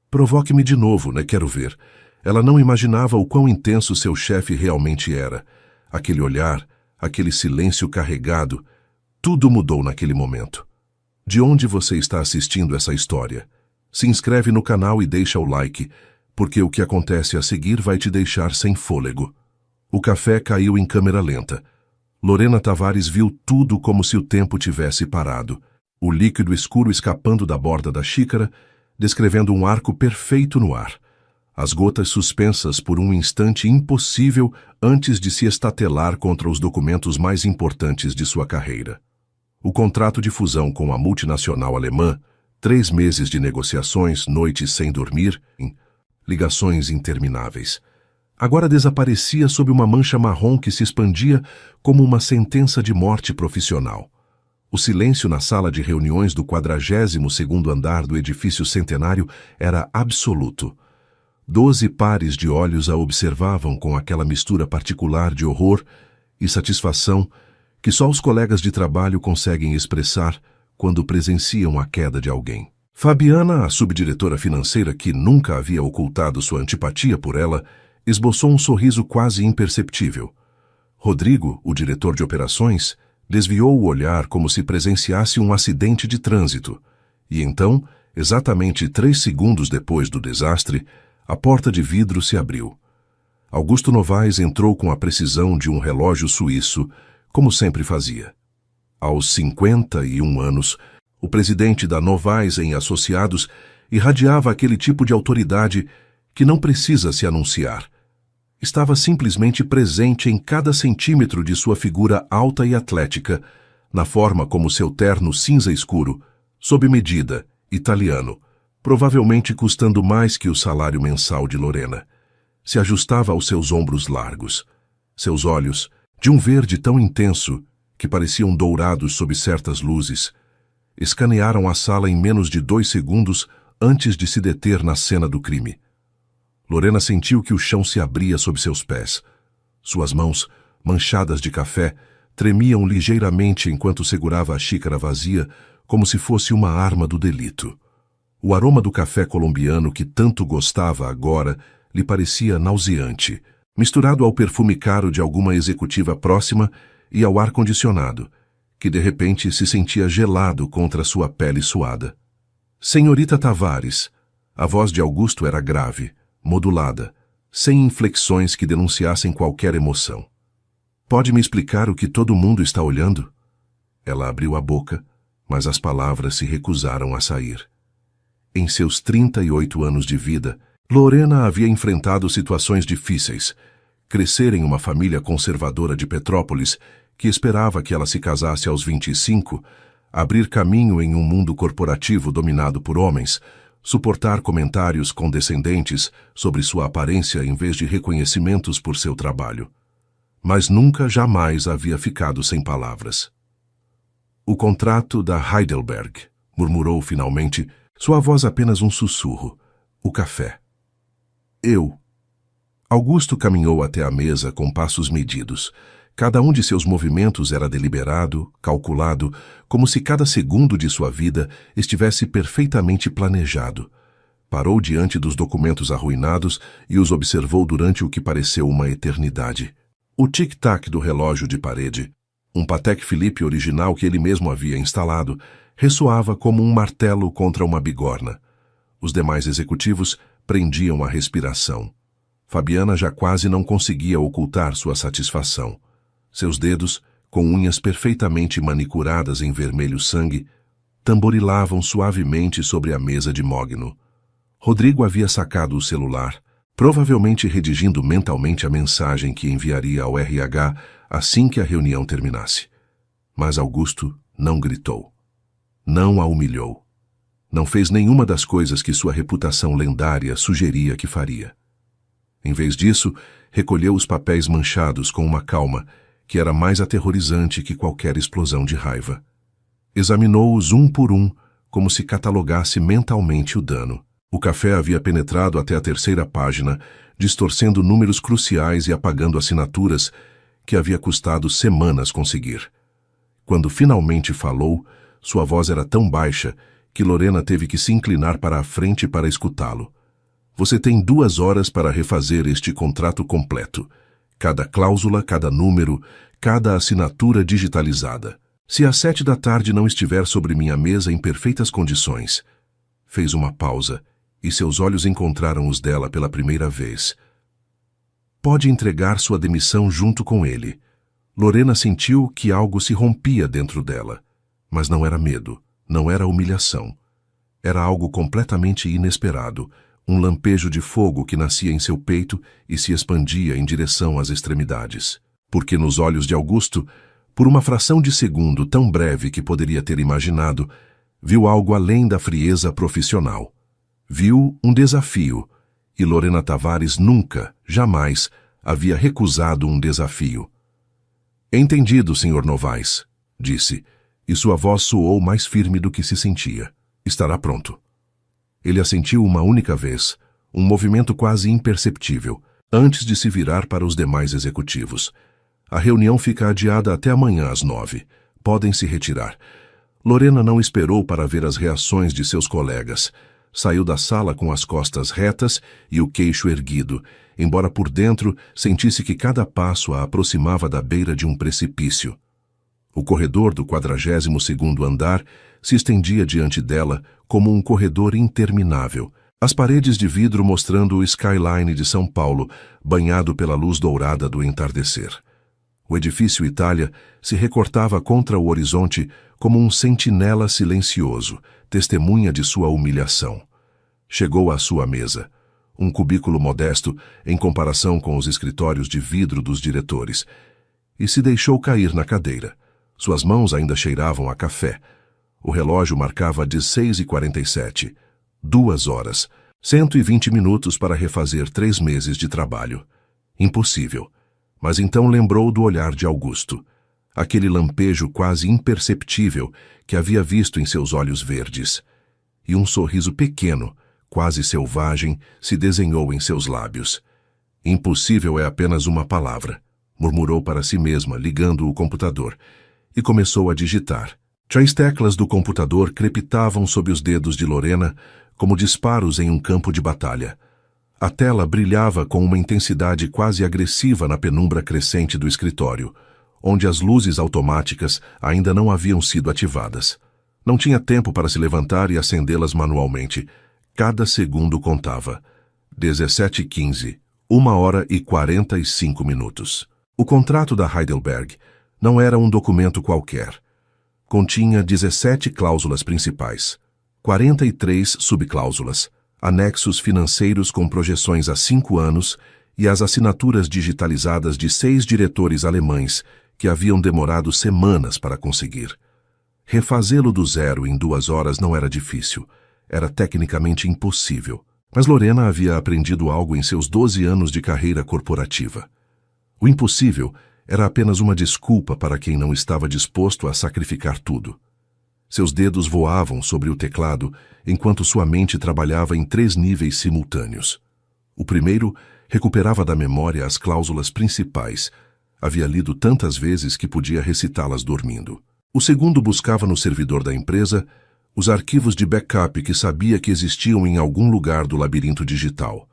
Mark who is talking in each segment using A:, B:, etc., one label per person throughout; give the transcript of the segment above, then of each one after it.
A: Provoque-me de novo, né? Quero ver. Ela não imaginava o quão intenso seu chefe realmente era. Aquele olhar, aquele silêncio carregado, tudo mudou naquele momento. De onde você está assistindo essa história? Se inscreve no canal e deixa o like, porque o que acontece a seguir vai te deixar sem fôlego. O café caiu em câmera lenta. Lorena Tavares viu tudo como se o tempo tivesse parado. O líquido escuro escapando da borda da xícara, descrevendo um arco perfeito no ar. As gotas suspensas por um instante impossível antes de se estatelar contra os documentos mais importantes de sua carreira. O contrato de fusão com a multinacional alemã, 3 meses de negociações, noites sem dormir, ligações intermináveis. Agora desaparecia sob uma mancha marrom que se expandia como uma sentença de morte profissional. O silêncio na sala de reuniões do 42º andar do edifício centenário era absoluto. 12 pares de olhos a observavam com aquela mistura particular de horror e satisfação que só os colegas de trabalho conseguem expressar quando presenciam a queda de alguém. Fabiana, a subdiretora financeira que nunca havia ocultado sua antipatia por ela, esboçou um sorriso quase imperceptível. Rodrigo, o diretor de operações, desviou o olhar como se presenciasse um acidente de trânsito. E então, exatamente 3 segundos depois do desastre, a porta de vidro se abriu. Augusto Novaes entrou com a precisão de um relógio suíço, como sempre fazia. Aos 51 anos, o presidente da Novaes em Associados irradiava aquele tipo de autoridade que não precisa se anunciar. Estava simplesmente presente em cada centímetro de sua figura alta e atlética, na forma como seu terno cinza escuro, sob medida, italiano, provavelmente custando mais que o salário mensal de Lorena, se ajustava aos seus ombros largos. Seus olhos, de um verde tão intenso que pareciam dourados sob certas luzes, escanearam a sala em menos de 2 segundos antes de se deter na cena do crime. Lorena sentiu que o chão se abria sob seus pés. Suas mãos, manchadas de café, tremiam ligeiramente enquanto segurava a xícara vazia como se fosse uma arma do delito. O aroma do café colombiano que tanto gostava agora lhe parecia nauseante, misturado ao perfume caro de alguma executiva próxima e ao ar-condicionado, que de repente se sentia gelado contra sua pele suada. Senhorita Tavares, a voz de Augusto era grave, modulada, sem inflexões que denunciassem qualquer emoção. Pode me explicar o que todo mundo está olhando? Ela abriu a boca, mas as palavras se recusaram a sair. Em seus 38 anos de vida, Lorena havia enfrentado situações difíceis. Crescer em uma família conservadora de Petrópolis, que esperava que ela se casasse aos 25, abrir caminho em um mundo corporativo dominado por homens, suportar comentários condescendentes sobre sua aparência em vez de reconhecimentos por seu trabalho. Mas nunca, jamais havia ficado sem palavras. O contrato da Heidelberg, murmurou finalmente, sua voz apenas um sussurro. O café. Eu. Augusto caminhou até a mesa com passos medidos. Cada um de seus movimentos era deliberado, calculado, como se cada segundo de sua vida estivesse perfeitamente planejado. Parou diante dos documentos arruinados e os observou durante o que pareceu uma eternidade. O tic-tac do relógio de parede, um Patek Philippe original que ele mesmo havia instalado, ressoava como um martelo contra uma bigorna. Os demais executivos prendiam a respiração. Fabiana já quase não conseguia ocultar sua satisfação. Seus dedos, com unhas perfeitamente manicuradas em vermelho sangue, tamborilavam suavemente sobre a mesa de mogno. Rodrigo havia sacado o celular, provavelmente redigindo mentalmente a mensagem que enviaria ao RH assim que a reunião terminasse. Mas Augusto não gritou. Não a humilhou. Não fez nenhuma das coisas que sua reputação lendária sugeria que faria. Em vez disso, recolheu os papéis manchados com uma calma que era mais aterrorizante que qualquer explosão de raiva. Examinou-os um por um, como se catalogasse mentalmente o dano. O café havia penetrado até a 3ª página, distorcendo números cruciais e apagando assinaturas que havia custado semanas conseguir. Quando finalmente falou, sua voz era tão baixa que Lorena teve que se inclinar para a frente para escutá-lo. Você tem 2 horas para refazer este contrato completo. Cada cláusula, cada número, cada assinatura digitalizada. Se às 7 da tarde não estiver sobre minha mesa em perfeitas condições. Fez uma pausa e seus olhos encontraram os dela pela primeira vez. Pode entregar sua demissão junto com ele. Lorena sentiu que algo se rompia dentro dela. Mas não era medo, não era humilhação. Era algo completamente inesperado, um lampejo de fogo que nascia em seu peito e se expandia em direção às extremidades. Porque nos olhos de Augusto, por uma fração de segundo tão breve que poderia ter imaginado, viu algo além da frieza profissional. Viu um desafio, e Lorena Tavares nunca, jamais, havia recusado um desafio. Entendido, Sr. Novaes, disse, e sua voz soou mais firme do que se sentia. Estará pronto. Ele assentiu uma única vez, um movimento quase imperceptível, antes de se virar para os demais executivos. A reunião fica adiada até amanhã às 9. Podem se retirar. Lorena não esperou para ver as reações de seus colegas. Saiu da sala com as costas retas e o queixo erguido, embora por dentro sentisse que cada passo a aproximava da beira de um precipício. O corredor do 42º andar se estendia diante dela como um corredor interminável, as paredes de vidro mostrando o skyline de São Paulo, banhado pela luz dourada do entardecer. O edifício Itália se recortava contra o horizonte como um sentinela silencioso, testemunha de sua humilhação. Chegou à sua mesa, um cubículo modesto em comparação com os escritórios de vidro dos diretores, e se deixou cair na cadeira. Suas mãos ainda cheiravam a café. O relógio marcava 16h47. 2 horas. 120 minutos para refazer 3 meses de trabalho. Impossível. Mas então lembrou do olhar de Augusto. Aquele lampejo quase imperceptível que havia visto em seus olhos verdes. E um sorriso pequeno, quase selvagem, se desenhou em seus lábios. Impossível é apenas uma palavra, murmurou para si mesma, ligando o computador. E começou a digitar. 3 teclas do computador crepitavam sob os dedos de Lorena como disparos em um campo de batalha. A tela brilhava com uma intensidade quase agressiva na penumbra crescente do escritório, onde as luzes automáticas ainda não haviam sido ativadas. Não tinha tempo para se levantar e acendê-las manualmente. Cada segundo contava. 17h15, 1h45. O contrato da Heidelberg não era um documento qualquer. Continha 17 cláusulas principais, 43 subcláusulas, anexos financeiros com projeções a 5 anos e as assinaturas digitalizadas de 6 diretores alemães que haviam demorado semanas para conseguir. Refazê-lo do zero em 2 horas não era difícil, era tecnicamente impossível. Mas Lorena havia aprendido algo em seus 12 anos de carreira corporativa. O impossível era apenas uma desculpa para quem não estava disposto a sacrificar tudo. Seus dedos voavam sobre o teclado enquanto sua mente trabalhava em 3 níveis simultâneos. O primeiro recuperava da memória as cláusulas principais. Havia lido tantas vezes que podia recitá-las dormindo. O segundo buscava no servidor da empresa os arquivos de backup que sabia que existiam em algum lugar do labirinto digital.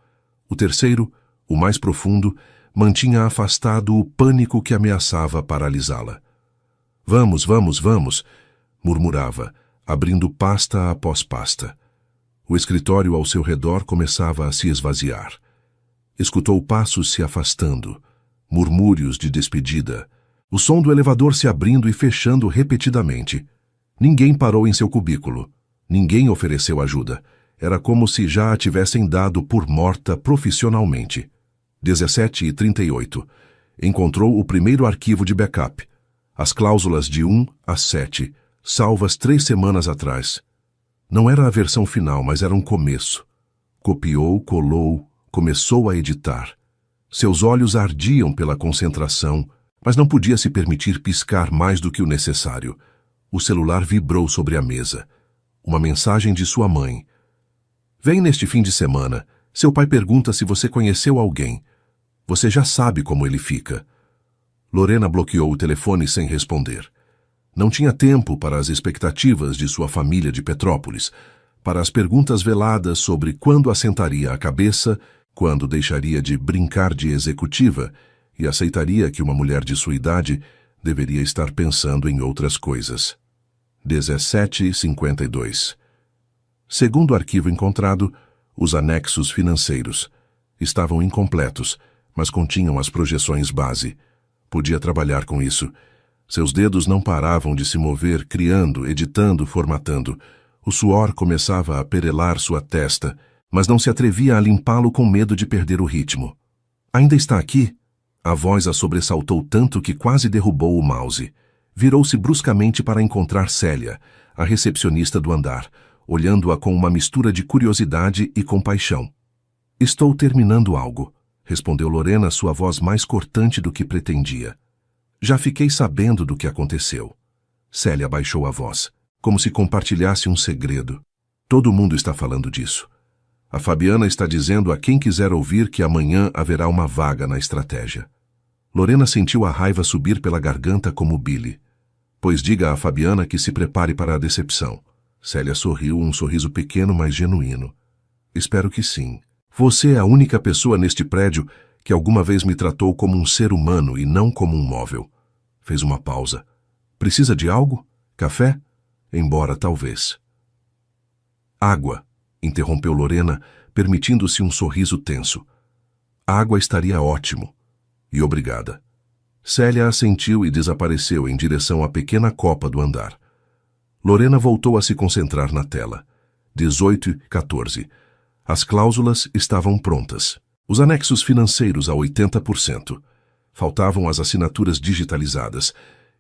A: O terceiro, o mais profundo, mantinha afastado o pânico que ameaçava paralisá-la. Vamos, murmurava, abrindo pasta após pasta. O escritório ao seu redor começava a se esvaziar. Escutou passos se afastando, murmúrios de despedida, o som do elevador se abrindo e fechando repetidamente. Ninguém parou em seu cubículo. Ninguém ofereceu ajuda. Era como se já a tivessem dado por morta profissionalmente. 17h38. Encontrou o primeiro arquivo de backup. As cláusulas de 1 a 7, salvas 3 semanas atrás. Não era a versão final, mas era um começo. Copiou, colou, começou a editar. Seus olhos ardiam pela concentração, mas não podia se permitir piscar mais do que o necessário. O celular vibrou sobre a mesa. Uma mensagem de sua mãe. Vem neste fim de semana. Seu pai pergunta se você conheceu alguém. Você já sabe como ele fica. Lorena bloqueou o telefone sem responder. Não tinha tempo para as expectativas de sua família de Petrópolis, para as perguntas veladas sobre quando assentaria a cabeça, quando deixaria de brincar de executiva e aceitaria que uma mulher de sua idade deveria estar pensando em outras coisas. 17:52. Segundo o arquivo encontrado, os anexos financeiros estavam incompletos, mas continham as projeções base. Podia trabalhar com isso. Seus dedos não paravam de se mover, criando, editando, formatando. O suor começava a perelar sua testa, mas não se atrevia a limpá-lo com medo de perder o ritmo. Ainda está aqui? A voz a sobressaltou tanto que quase derrubou o mouse. Virou-se bruscamente para encontrar Célia, a recepcionista do andar, olhando-a com uma mistura de curiosidade e compaixão. Estou terminando algo, respondeu Lorena, sua voz mais cortante do que pretendia. Já fiquei sabendo do que aconteceu. Célia baixou a voz, como se compartilhasse um segredo. Todo mundo está falando disso. A Fabiana está dizendo a quem quiser ouvir que amanhã haverá uma vaga na estratégia. Lorena sentiu a raiva subir pela garganta como Billy. Pois diga à Fabiana que se prepare para a decepção. Célia sorriu, um sorriso pequeno, mas genuíno. Espero que sim. Você é a única pessoa neste prédio que alguma vez me tratou como um ser humano e não como um móvel. Fez uma pausa. Precisa de algo? Café? Embora talvez. Água, interrompeu Lorena, permitindo-se um sorriso tenso. Água estaria ótimo. E obrigada. Célia assentiu e desapareceu em direção à pequena copa do andar. Lorena voltou a se concentrar na tela. 18:14. As cláusulas estavam prontas. Os anexos financeiros a 80%. Faltavam as assinaturas digitalizadas,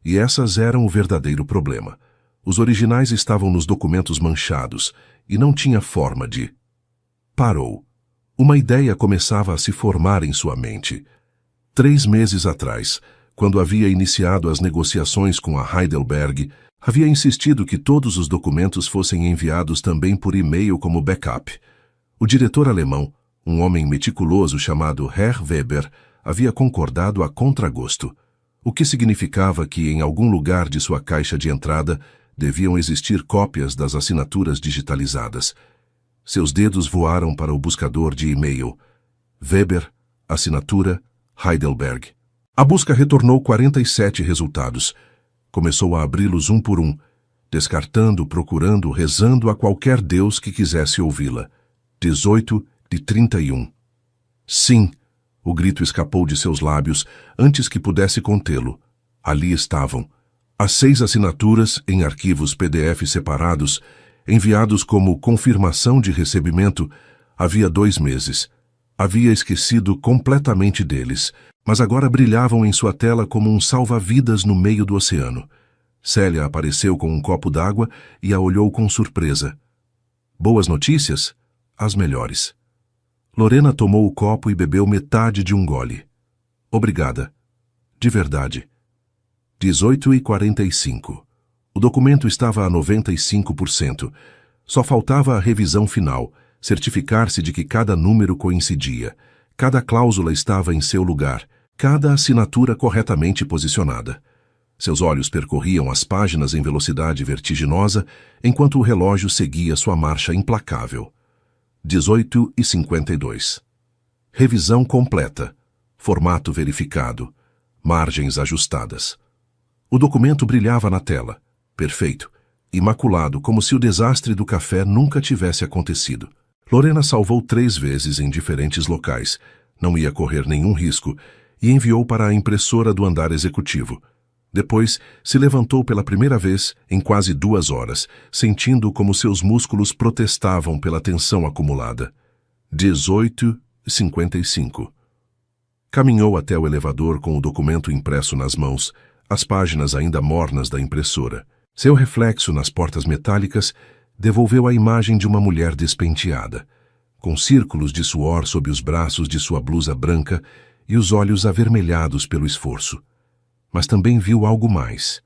A: e essas eram o verdadeiro problema. Os originais estavam nos documentos manchados, e não tinha forma de... Parou. Uma ideia começava a se formar em sua mente. 3 meses atrás, quando havia iniciado as negociações com a Heidelberg, havia insistido que todos os documentos fossem enviados também por e-mail como backup. O diretor alemão, um homem meticuloso chamado Herr Weber, havia concordado a contragosto, o que significava que em algum lugar de sua caixa de entrada deviam existir cópias das assinaturas digitalizadas. Seus dedos voaram para o buscador de e-mail. Weber, assinatura, Heidelberg. A busca retornou 47 resultados. Começou a abri-los um por um, descartando, procurando, rezando a qualquer Deus que quisesse ouvi-la. 18:31. Sim, o grito escapou de seus lábios antes que pudesse contê-lo. Ali estavam. As 6 assinaturas em arquivos PDF separados, enviados como confirmação de recebimento, havia 2 meses. Havia esquecido completamente deles, mas agora brilhavam em sua tela como um salva-vidas no meio do oceano. Célia apareceu com um copo d'água e a olhou com surpresa. Boas notícias? As melhores. Lorena tomou o copo e bebeu metade de um gole. Obrigada. De verdade. 18:45. O documento estava a 95%. Só faltava a revisão final, certificar-se de que cada número coincidia, cada cláusula estava em seu lugar, cada assinatura corretamente posicionada. Seus olhos percorriam as páginas em velocidade vertiginosa, enquanto o relógio seguia sua marcha implacável. 18:52. Revisão completa. Formato verificado. Margens ajustadas. O documento brilhava na tela. Perfeito. Imaculado, como se o desastre do café nunca tivesse acontecido. Lorena salvou 3 vezes em diferentes locais. Não ia correr nenhum risco e enviou para a impressora do andar executivo. Depois, se levantou pela primeira vez em quase 2 horas, sentindo como seus músculos protestavam pela tensão acumulada. 18:55. Caminhou até o elevador com o documento impresso nas mãos, as páginas ainda mornas da impressora. Seu reflexo nas portas metálicas devolveu a imagem de uma mulher despenteada, com círculos de suor sob os braços de sua blusa branca e os olhos avermelhados pelo esforço. Mas também viu algo mais.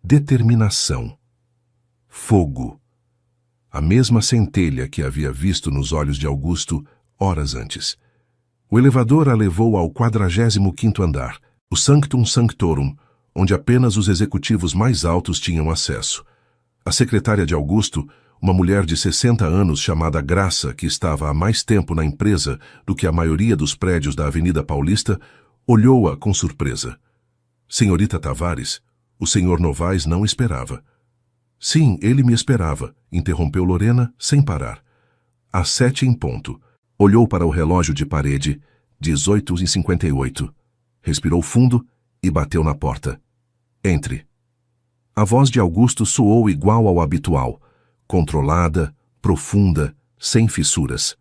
A: Determinação. Fogo. A mesma centelha que havia visto nos olhos de Augusto horas antes. O elevador a levou ao 45º andar, o Sanctum Sanctorum, onde apenas os executivos mais altos tinham acesso. A secretária de Augusto, Uma mulher de 60 anos chamada Graça, que estava há mais tempo na empresa do que a maioria dos prédios da Avenida Paulista, olhou-a com surpresa. Senhorita Tavares, o senhor Novaes não esperava. Sim, ele me esperava, interrompeu Lorena, sem parar. Às 7 em ponto. Olhou para o relógio de parede, 18h58. Respirou fundo e bateu na porta. Entre. A voz de Augusto soou igual ao habitual, controlada, profunda, sem fissuras.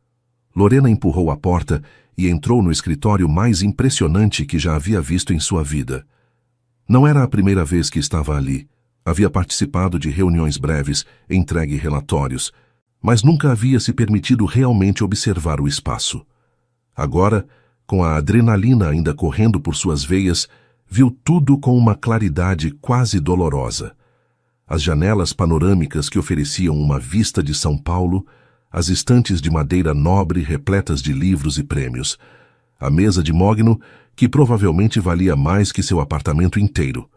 A: Lorena empurrou a porta e entrou no escritório mais impressionante que já havia visto em sua vida. Não era a primeira vez que estava ali. Havia participado de reuniões breves, entregue relatórios, mas nunca havia se permitido realmente observar o espaço. Agora, com a adrenalina ainda correndo por suas veias, viu tudo com uma claridade quase dolorosa. As janelas panorâmicas que ofereciam uma vista de São Paulo, as estantes de madeira nobre repletas de livros e prêmios, a mesa de mogno, que provavelmente valia mais que seu apartamento inteiro.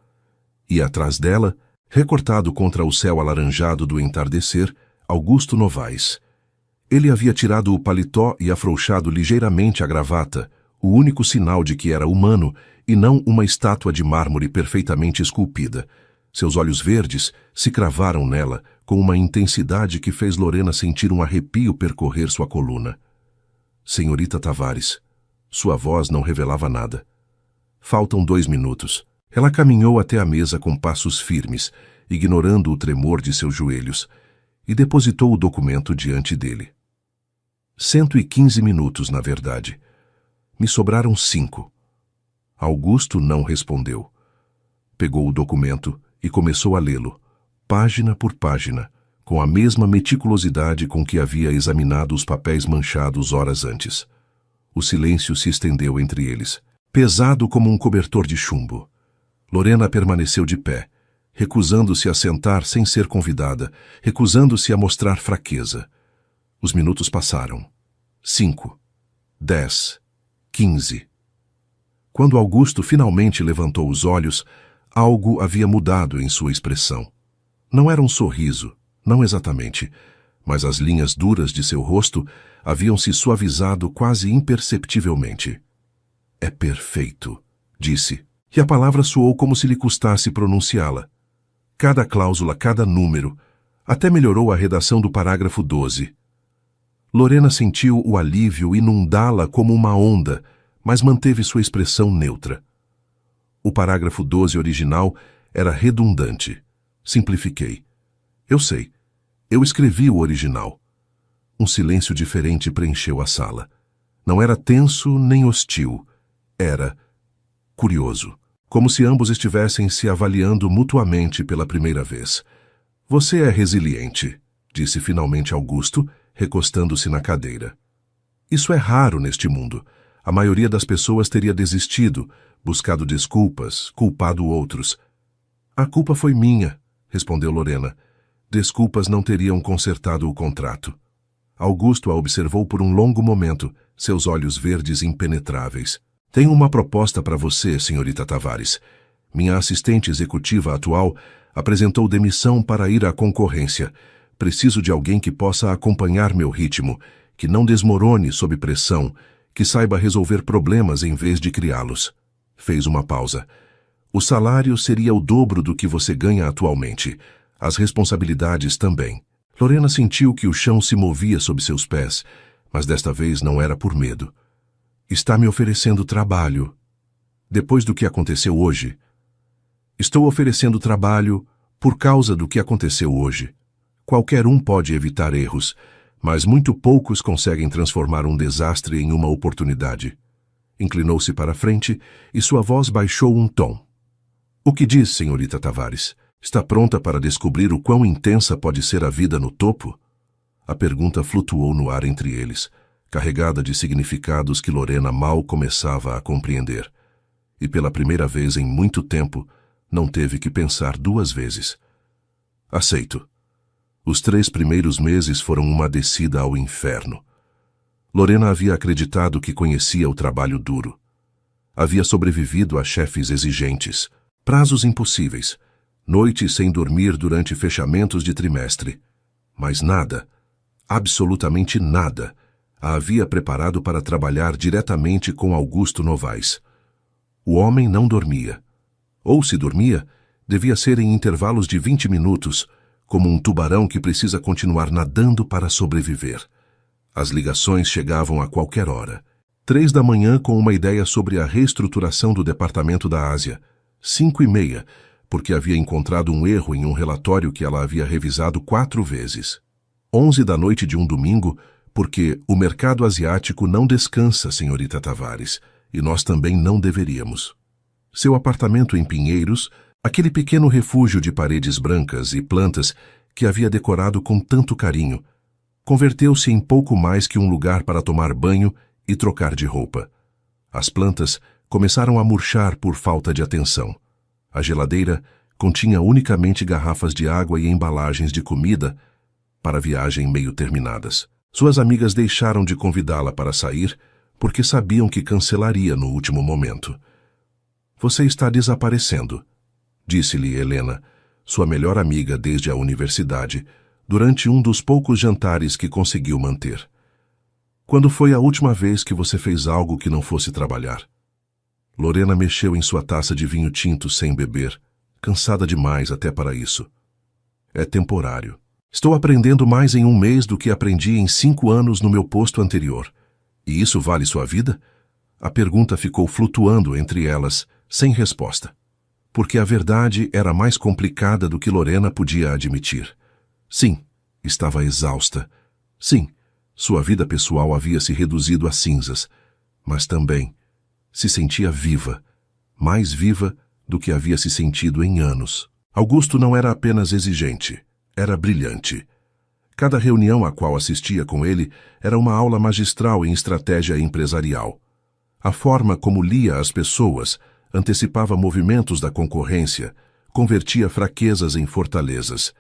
A: E atrás dela, recortado contra o céu alaranjado do entardecer, Augusto Novaes. Ele havia tirado o paletó e afrouxado ligeiramente a gravata, o único sinal de que era humano e não uma estátua de mármore perfeitamente esculpida. Seus olhos verdes se cravaram nela com uma intensidade que fez Lorena sentir um arrepio percorrer sua coluna. Senhorita Tavares. Sua voz não revelava nada. Faltam 2 minutos. Ela caminhou até a mesa com passos firmes, ignorando o tremor de seus joelhos, e depositou o documento diante dele. 115 minutos, na verdade. Me sobraram 5. Augusto não respondeu. Pegou o documento e começou a lê-lo, página por página, com a mesma meticulosidade com que havia examinado os papéis manchados horas antes. O silêncio se estendeu entre eles, pesado como um cobertor de chumbo. Lorena permaneceu de pé, recusando-se a sentar sem ser convidada, recusando-se a mostrar fraqueza. Os minutos passaram. 5, 10, 15. Quando Augusto finalmente levantou os olhos, algo havia mudado em sua expressão. Não era um sorriso, não exatamente, mas as linhas duras de seu rosto haviam se suavizado quase imperceptivelmente. É perfeito, disse, e a palavra soou como se lhe custasse pronunciá-la. Cada cláusula, cada número, até melhorou a redação do parágrafo 12. Lorena sentiu o alívio inundá-la como uma onda, mas manteve sua expressão neutra. O parágrafo 12 original era redundante. Simplifiquei. Eu sei. Eu escrevi o original. Um silêncio diferente preencheu a sala. Não era tenso nem hostil. Era curioso. Como se ambos estivessem se avaliando mutuamente pela primeira vez. Você é resiliente, disse finalmente Augusto, recostando-se na cadeira. Isso é raro neste mundo. A maioria das pessoas teria desistido, buscado desculpas, culpado outros. A culpa foi minha, respondeu Lorena. Desculpas não teriam consertado o contrato. Augusto a observou por um longo momento, seus olhos verdes impenetráveis. Tenho uma proposta para você, senhorita Tavares. Minha assistente executiva atual apresentou demissão para ir à concorrência. Preciso de alguém que possa acompanhar meu ritmo, que não desmorone sob pressão, que saiba resolver problemas em vez de criá-los. Fez uma pausa. O salário seria o dobro do que você ganha atualmente. As responsabilidades também. Lorena sentiu que o chão se movia sob seus pés, mas desta vez não era por medo. Está me oferecendo trabalho. Depois do que aconteceu hoje. Estou oferecendo trabalho por causa do que aconteceu hoje. Qualquer um pode evitar erros, mas muito poucos conseguem transformar um desastre em uma oportunidade. Inclinou-se para a frente e sua voz baixou um tom. O que diz, senhorita Tavares? Está pronta para descobrir o quão intensa pode ser a vida no topo? A pergunta flutuou no ar entre eles, carregada de significados que Lorena mal começava a compreender. E pela primeira vez em muito tempo, não teve que pensar 2 vezes. Aceito. Os 3 primeiros meses foram uma descida ao inferno. Lorena havia acreditado que conhecia o trabalho duro. Havia sobrevivido a chefes exigentes, prazos impossíveis, noites sem dormir durante fechamentos de trimestre. Mas nada, absolutamente nada, a havia preparado para trabalhar diretamente com Augusto Novaes. O homem não dormia. Ou se dormia, devia ser em intervalos de 20 minutos, como um tubarão que precisa continuar nadando para sobreviver. As ligações chegavam a qualquer hora. 3 da manhã com uma ideia sobre a reestruturação do Departamento da Ásia. 5h30, porque havia encontrado um erro em um relatório que ela havia revisado 4 vezes. 11 da noite de um domingo, porque o mercado asiático não descansa, senhorita Tavares, e nós também não deveríamos. Seu apartamento em Pinheiros, aquele pequeno refúgio de paredes brancas e plantas que havia decorado com tanto carinho, converteu-se em pouco mais que um lugar para tomar banho e trocar de roupa. As plantas começaram a murchar por falta de atenção. A geladeira continha unicamente garrafas de água e embalagens de comida para a viagem meio terminadas. Suas amigas deixaram de convidá-la para sair porque sabiam que cancelaria no último momento. Você está desaparecendo, disse-lhe Helena, sua melhor amiga desde a universidade, durante um dos poucos jantares que conseguiu manter. Quando foi a última vez que você fez algo que não fosse trabalhar? Lorena mexeu em sua taça de vinho tinto sem beber, cansada demais até para isso. É temporário. Estou aprendendo mais em 1 mês do que aprendi em 5 anos no meu posto anterior. E isso vale sua vida? A pergunta ficou flutuando entre elas, sem resposta. Porque a verdade era mais complicada do que Lorena podia admitir. Sim, estava exausta. Sim, sua vida pessoal havia se reduzido a cinzas. Mas também se sentia viva, mais viva do que havia se sentido em anos. Augusto não era apenas exigente, era brilhante. Cada reunião a qual assistia com ele era uma aula magistral em estratégia empresarial. A forma como lia as pessoas, antecipava movimentos da concorrência, convertia fraquezas em fortalezas.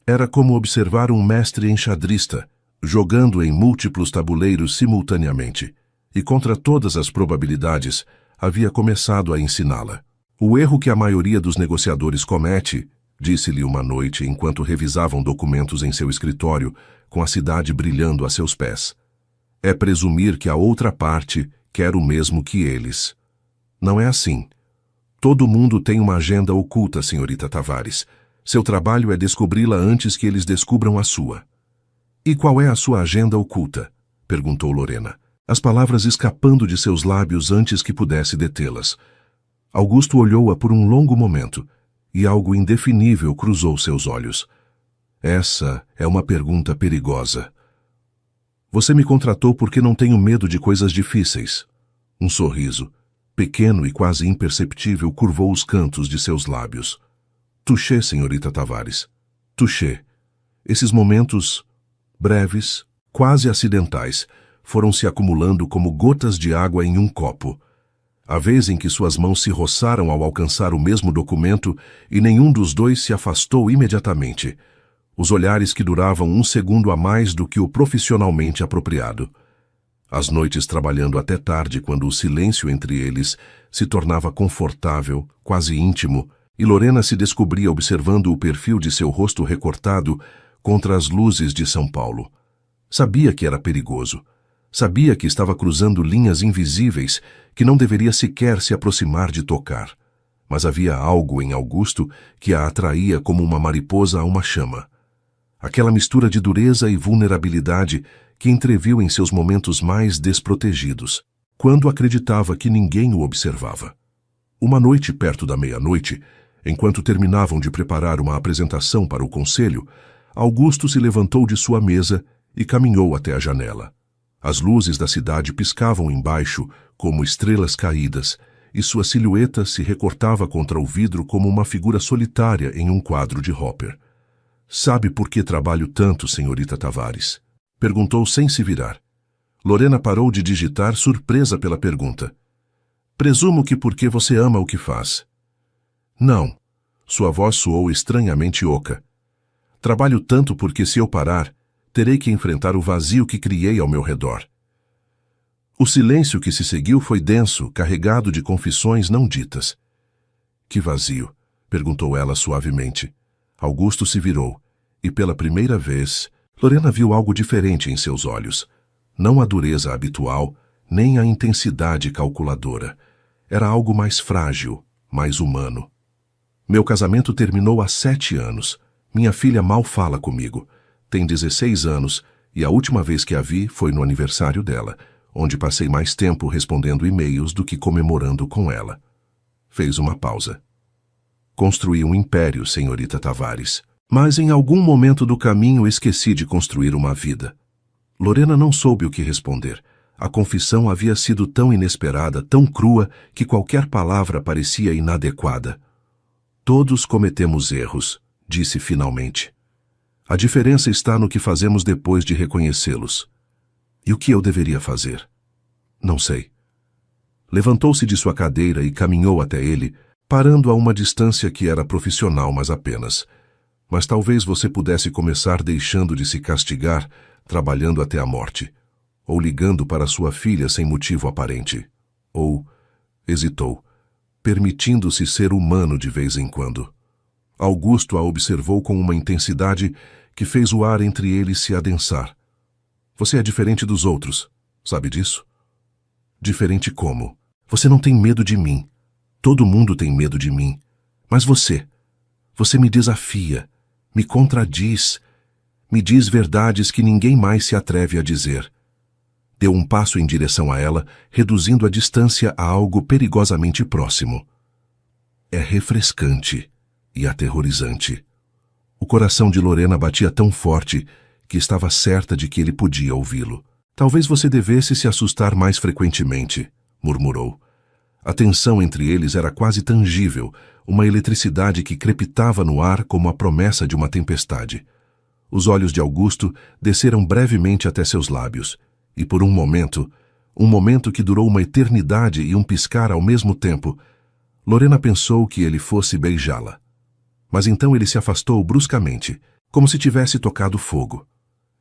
A: Era como observar um mestre enxadrista, jogando em múltiplos tabuleiros simultaneamente, e contra todas as probabilidades, havia começado a ensiná-la. O erro que a maioria dos negociadores comete, disse-lhe uma noite enquanto revisavam documentos em seu escritório, com a cidade brilhando a seus pés, é presumir que a outra parte quer o mesmo que eles. Não é assim. Todo mundo tem uma agenda oculta, senhorita Tavares. Seu trabalho é descobri-la antes que eles descubram a sua. E qual é a sua agenda oculta? Perguntou Lorena, as palavras escapando de seus lábios antes que pudesse detê-las. Augusto olhou-a por um longo momento, e algo indefinível cruzou seus olhos. Essa é uma pergunta perigosa. Você me contratou porque não tenho medo de coisas difíceis. Um sorriso, pequeno e quase imperceptível, curvou os cantos de seus lábios. Touché, senhorita Tavares. Touché. Esses momentos, breves, quase acidentais, foram se acumulando como gotas de água em um copo. A vez em que suas mãos se roçaram ao alcançar o mesmo documento e nenhum dos dois se afastou imediatamente. Os olhares que duravam 1 segundo a mais do que o profissionalmente apropriado. As noites trabalhando até tarde, quando o silêncio entre eles se tornava confortável, quase íntimo, e Lorena se descobria observando o perfil de seu rosto recortado contra as luzes de São Paulo. Sabia que era perigoso. Sabia que estava cruzando linhas invisíveis que não deveria sequer se aproximar de tocar. Mas havia algo em Augusto que a atraía como uma mariposa a uma chama. Aquela mistura de dureza e vulnerabilidade que entreviu em seus momentos mais desprotegidos, quando acreditava que ninguém o observava. Uma noite perto da meia-noite, enquanto terminavam de preparar uma apresentação para o conselho, Augusto se levantou de sua mesa e caminhou até a janela. As luzes da cidade piscavam embaixo como estrelas caídas, e sua silhueta se recortava contra o vidro como uma figura solitária em um quadro de Hopper. Sabe por que trabalho tanto, senhorita Tavares? Perguntou sem se virar. Lorena parou de digitar, surpresa pela pergunta. Presumo que porque você ama o que faz. Não. Sua voz soou estranhamente oca. Trabalho tanto porque se eu parar, terei que enfrentar o vazio que criei ao meu redor. O silêncio que se seguiu foi denso, carregado de confissões não ditas. Que vazio? Perguntou ela suavemente. Augusto se virou, e pela primeira vez Lorena viu algo diferente em seus olhos. Não a dureza habitual, nem a intensidade calculadora. Era algo mais frágil, mais humano. Meu casamento terminou há 7 anos. Minha filha mal fala comigo. Tem 16 anos e a última vez que a vi foi no aniversário dela, onde passei mais tempo respondendo e-mails do que comemorando com ela. Fez uma pausa. Construí um império, senhorita Tavares. Mas em algum momento do caminho esqueci de construir uma vida. Lorena não soube o que responder. A confissão havia sido tão inesperada, tão crua, que qualquer palavra parecia inadequada. Todos cometemos erros, disse finalmente. A diferença está no que fazemos depois de reconhecê-los. E o que eu deveria fazer? Não sei. Levantou-se de sua cadeira e caminhou até ele, parando a uma distância que era profissional, mas apenas. Mas talvez você pudesse começar deixando de se castigar, trabalhando até a morte, ou ligando para sua filha sem motivo aparente, ou, hesitou, permitindo-se ser humano de vez em quando. Augusto a observou com uma intensidade que fez o ar entre eles se adensar. Você é diferente dos outros, sabe disso? Diferente como? Você não tem medo de mim. Todo mundo tem medo de mim. Mas você me desafia, me contradiz, me diz verdades que ninguém mais se atreve a dizer. Deu um passo em direção a ela, reduzindo a distância a algo perigosamente próximo. É refrescante e aterrorizante. O coração de Lorena batia tão forte que estava certa de que ele podia ouvi-lo. Talvez você devesse se assustar mais frequentemente, murmurou. A tensão entre eles era quase tangível, uma eletricidade que crepitava no ar como a promessa de uma tempestade. Os olhos de Augusto desceram brevemente até seus lábios, e por um momento que durou uma eternidade e um piscar ao mesmo tempo, Lorena pensou que ele fosse beijá-la. Mas então ele se afastou bruscamente, como se tivesse tocado fogo.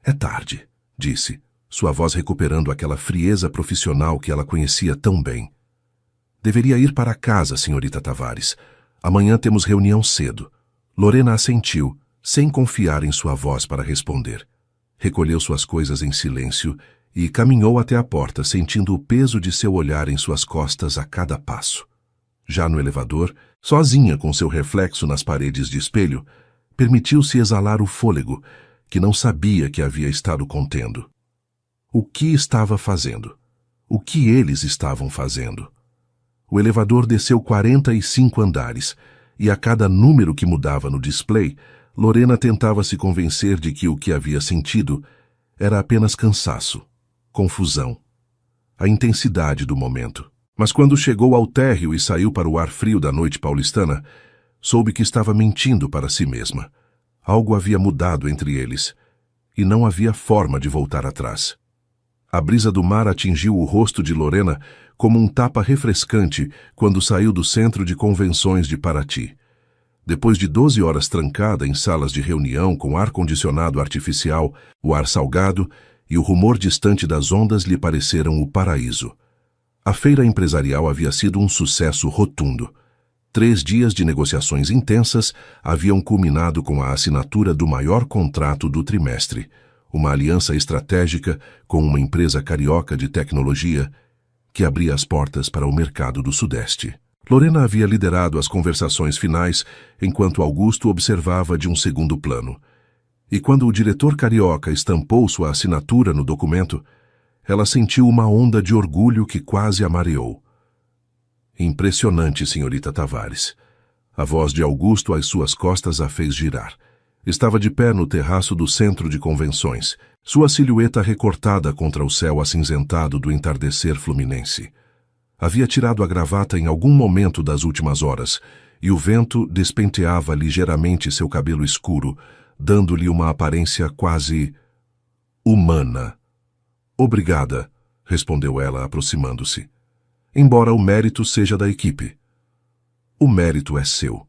A: É tarde, disse, sua voz recuperando aquela frieza profissional que ela conhecia tão bem. Deveria ir para casa, senhorita Tavares. Amanhã temos reunião cedo. Lorena assentiu, sem confiar em sua voz para responder. Recolheu suas coisas em silêncio e caminhou até a porta, sentindo o peso de seu olhar em suas costas a cada passo. Já no elevador, sozinha com seu reflexo nas paredes de espelho, permitiu-se exalar o fôlego, que não sabia que havia estado contendo. O que estava fazendo? O que eles estavam fazendo? O elevador desceu 45 andares, e a cada número que mudava no display, Lorena tentava se convencer de que o que havia sentido era apenas cansaço, confusão, a intensidade do momento. Mas quando chegou ao térreo e saiu para o ar frio da noite paulistana, soube que estava mentindo para si mesma. Algo havia mudado entre eles, e não havia forma de voltar atrás. A brisa do mar atingiu o rosto de Lorena como um tapa refrescante quando saiu do centro de convenções de Paraty. Depois de 12 horas trancada em salas de reunião com ar-condicionado artificial, o ar salgado e o rumor distante das ondas lhe pareceram o paraíso. A feira empresarial havia sido um sucesso rotundo. 3 dias de negociações intensas haviam culminado com a assinatura do maior contrato do trimestre, uma aliança estratégica com uma empresa carioca de tecnologia que abria as portas para o mercado do Sudeste. Lorena havia liderado as conversações finais, enquanto Augusto observava de um segundo plano. E quando o diretor carioca estampou sua assinatura no documento, ela sentiu uma onda de orgulho que quase a mareou. Impressionante, senhorita Tavares. A voz de Augusto às suas costas a fez girar. Estava de pé no terraço do centro de convenções, sua silhueta recortada contra o céu acinzentado do entardecer fluminense. Havia tirado a gravata em algum momento das últimas horas, e o vento despenteava ligeiramente seu cabelo escuro, dando-lhe uma aparência quase humana. Obrigada, respondeu ela, aproximando-se. Embora o mérito seja da equipe. O mérito é seu.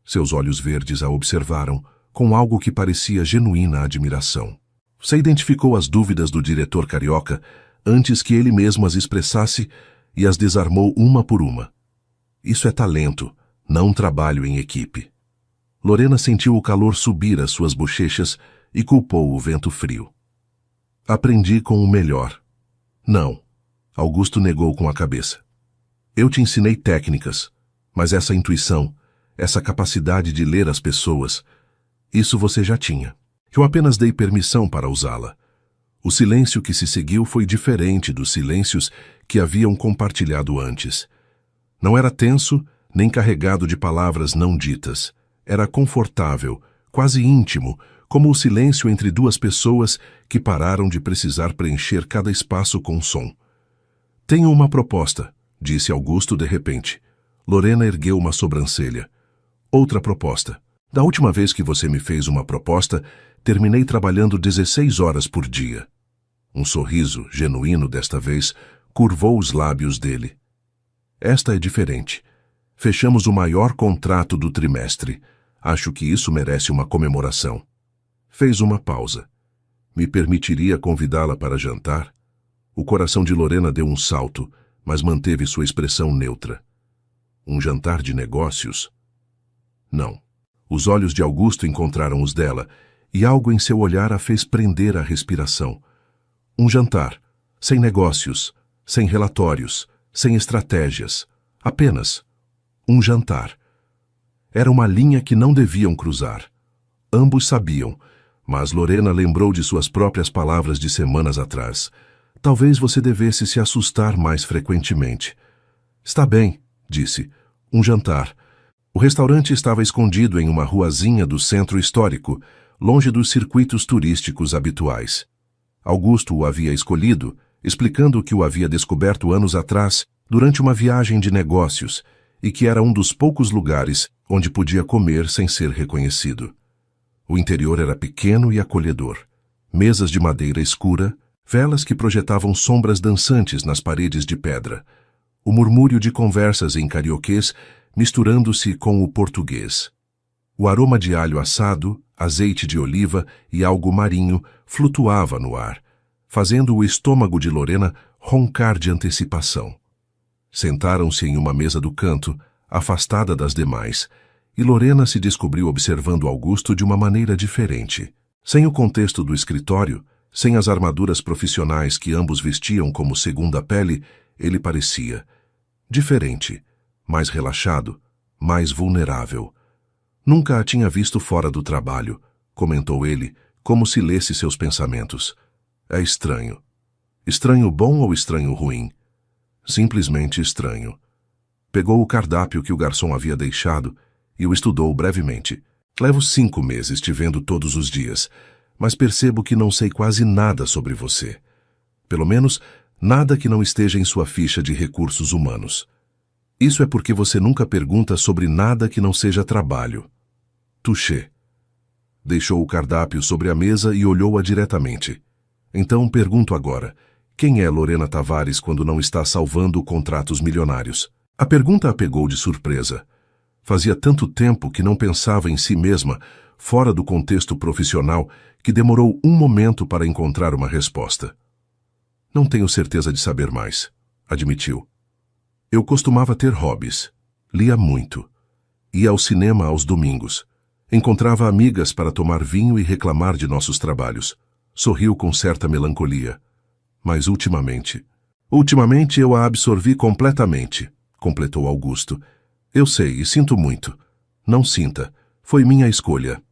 A: Seus olhos verdes a observaram, com algo que parecia genuína admiração. Você identificou as dúvidas do diretor carioca antes que ele mesmo as expressasse e as desarmou uma por uma. Isso é talento, não trabalho em equipe. Lorena sentiu o calor subir às suas bochechas e culpou o vento frio. Aprendi com o melhor. Não, Augusto negou com a cabeça. Eu te ensinei técnicas, mas essa intuição, essa capacidade de ler as pessoas, isso você já tinha. Eu apenas dei permissão para usá-la. O silêncio que se seguiu foi diferente dos silêncios que haviam compartilhado antes. Não era tenso, nem carregado de palavras não ditas. Era confortável, quase íntimo, como o silêncio entre duas pessoas que pararam de precisar preencher cada espaço com som. Tenho uma proposta, disse Augusto de repente. Lorena ergueu uma sobrancelha. Outra proposta. Da última vez que você me fez uma proposta, terminei trabalhando 16 horas por dia. Um sorriso, genuíno desta vez, curvou os lábios dele. Esta é diferente. Fechamos o maior contrato do trimestre. Acho que isso merece uma comemoração. Fez uma pausa. Me permitiria convidá-la para jantar? O coração de Lorena deu um salto, mas manteve sua expressão neutra. Um jantar de negócios? Não. Os olhos de Augusto encontraram os dela, e algo em seu olhar a fez prender a respiração. Um jantar, sem negócios, sem relatórios, sem estratégias. Apenas um jantar. Era uma linha que não deviam cruzar. Ambos sabiam, mas Lorena lembrou de suas próprias palavras de semanas atrás. Talvez você devesse se assustar mais frequentemente. Está bem, disse. Um jantar. O restaurante estava escondido em uma ruazinha do centro histórico, longe dos circuitos turísticos habituais. Augusto o havia escolhido, explicando que o havia descoberto anos atrás, durante uma viagem de negócios, e que era um dos poucos lugares onde podia comer sem ser reconhecido. O interior era pequeno e acolhedor. Mesas de madeira escura, velas que projetavam sombras dançantes nas paredes de pedra. O murmúrio de conversas em carioquês misturando-se com o português. O aroma de alho assado, azeite de oliva e algo marinho flutuava no ar, fazendo o estômago de Lorena roncar de antecipação. Sentaram-se em uma mesa do canto, afastada das demais, e Lorena se descobriu observando Augusto de uma maneira diferente. Sem o contexto do escritório, sem as armaduras profissionais que ambos vestiam como segunda pele, ele parecia diferente, mais relaxado, mais vulnerável. Nunca a tinha visto fora do trabalho, comentou ele, como se lesse seus pensamentos. É estranho. Estranho bom ou estranho ruim? Simplesmente estranho. Pegou o cardápio que o garçom havia deixado e o estudou brevemente. Levo 5 meses te vendo todos os dias, mas percebo que não sei quase nada sobre você. Pelo menos, nada que não esteja em sua ficha de recursos humanos. Isso é porque você nunca pergunta sobre nada que não seja trabalho. Touché. Deixou o cardápio sobre a mesa e olhou-a diretamente. Então pergunto agora, quem é Lorena Tavares quando não está salvando contratos milionários? A pergunta a pegou de surpresa. Fazia tanto tempo que não pensava em si mesma, fora do contexto profissional, que demorou um momento para encontrar uma resposta. Não tenho certeza de saber mais, admitiu. Eu costumava ter hobbies. Lia muito. Ia ao cinema aos domingos. Encontrava amigas para tomar vinho e reclamar de nossos trabalhos. Sorriu com certa melancolia. Mas ultimamente eu a absorvi completamente, completou Augusto. Eu sei e sinto muito. Não sinta. Foi minha escolha.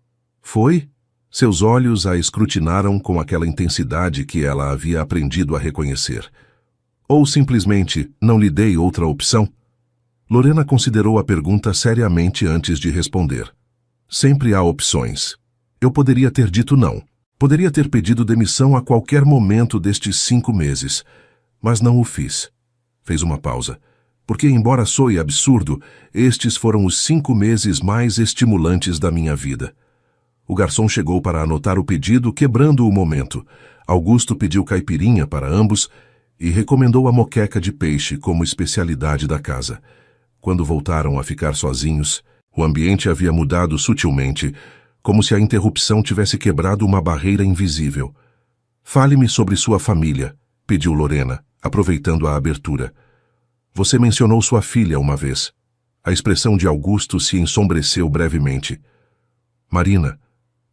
A: Foi? Seus olhos a escrutinaram com aquela intensidade que ela havia aprendido a reconhecer. Ou simplesmente não lhe dei outra opção? Lorena considerou a pergunta seriamente antes de responder. Sempre há opções. Eu poderia ter dito não. Poderia ter pedido demissão a qualquer momento destes 5 meses. Mas não o fiz. Fez uma pausa. Porque, embora soe absurdo, estes foram os 5 meses mais estimulantes da minha vida. O garçom chegou para anotar o pedido, quebrando o momento. Augusto pediu caipirinha para ambos e recomendou a moqueca de peixe como especialidade da casa. Quando voltaram a ficar sozinhos, o ambiente havia mudado sutilmente, como se a interrupção tivesse quebrado uma barreira invisível. Fale-me sobre sua família, pediu Lorena, aproveitando a abertura. Você mencionou sua filha uma vez. A expressão de Augusto se ensombreceu brevemente. Marina,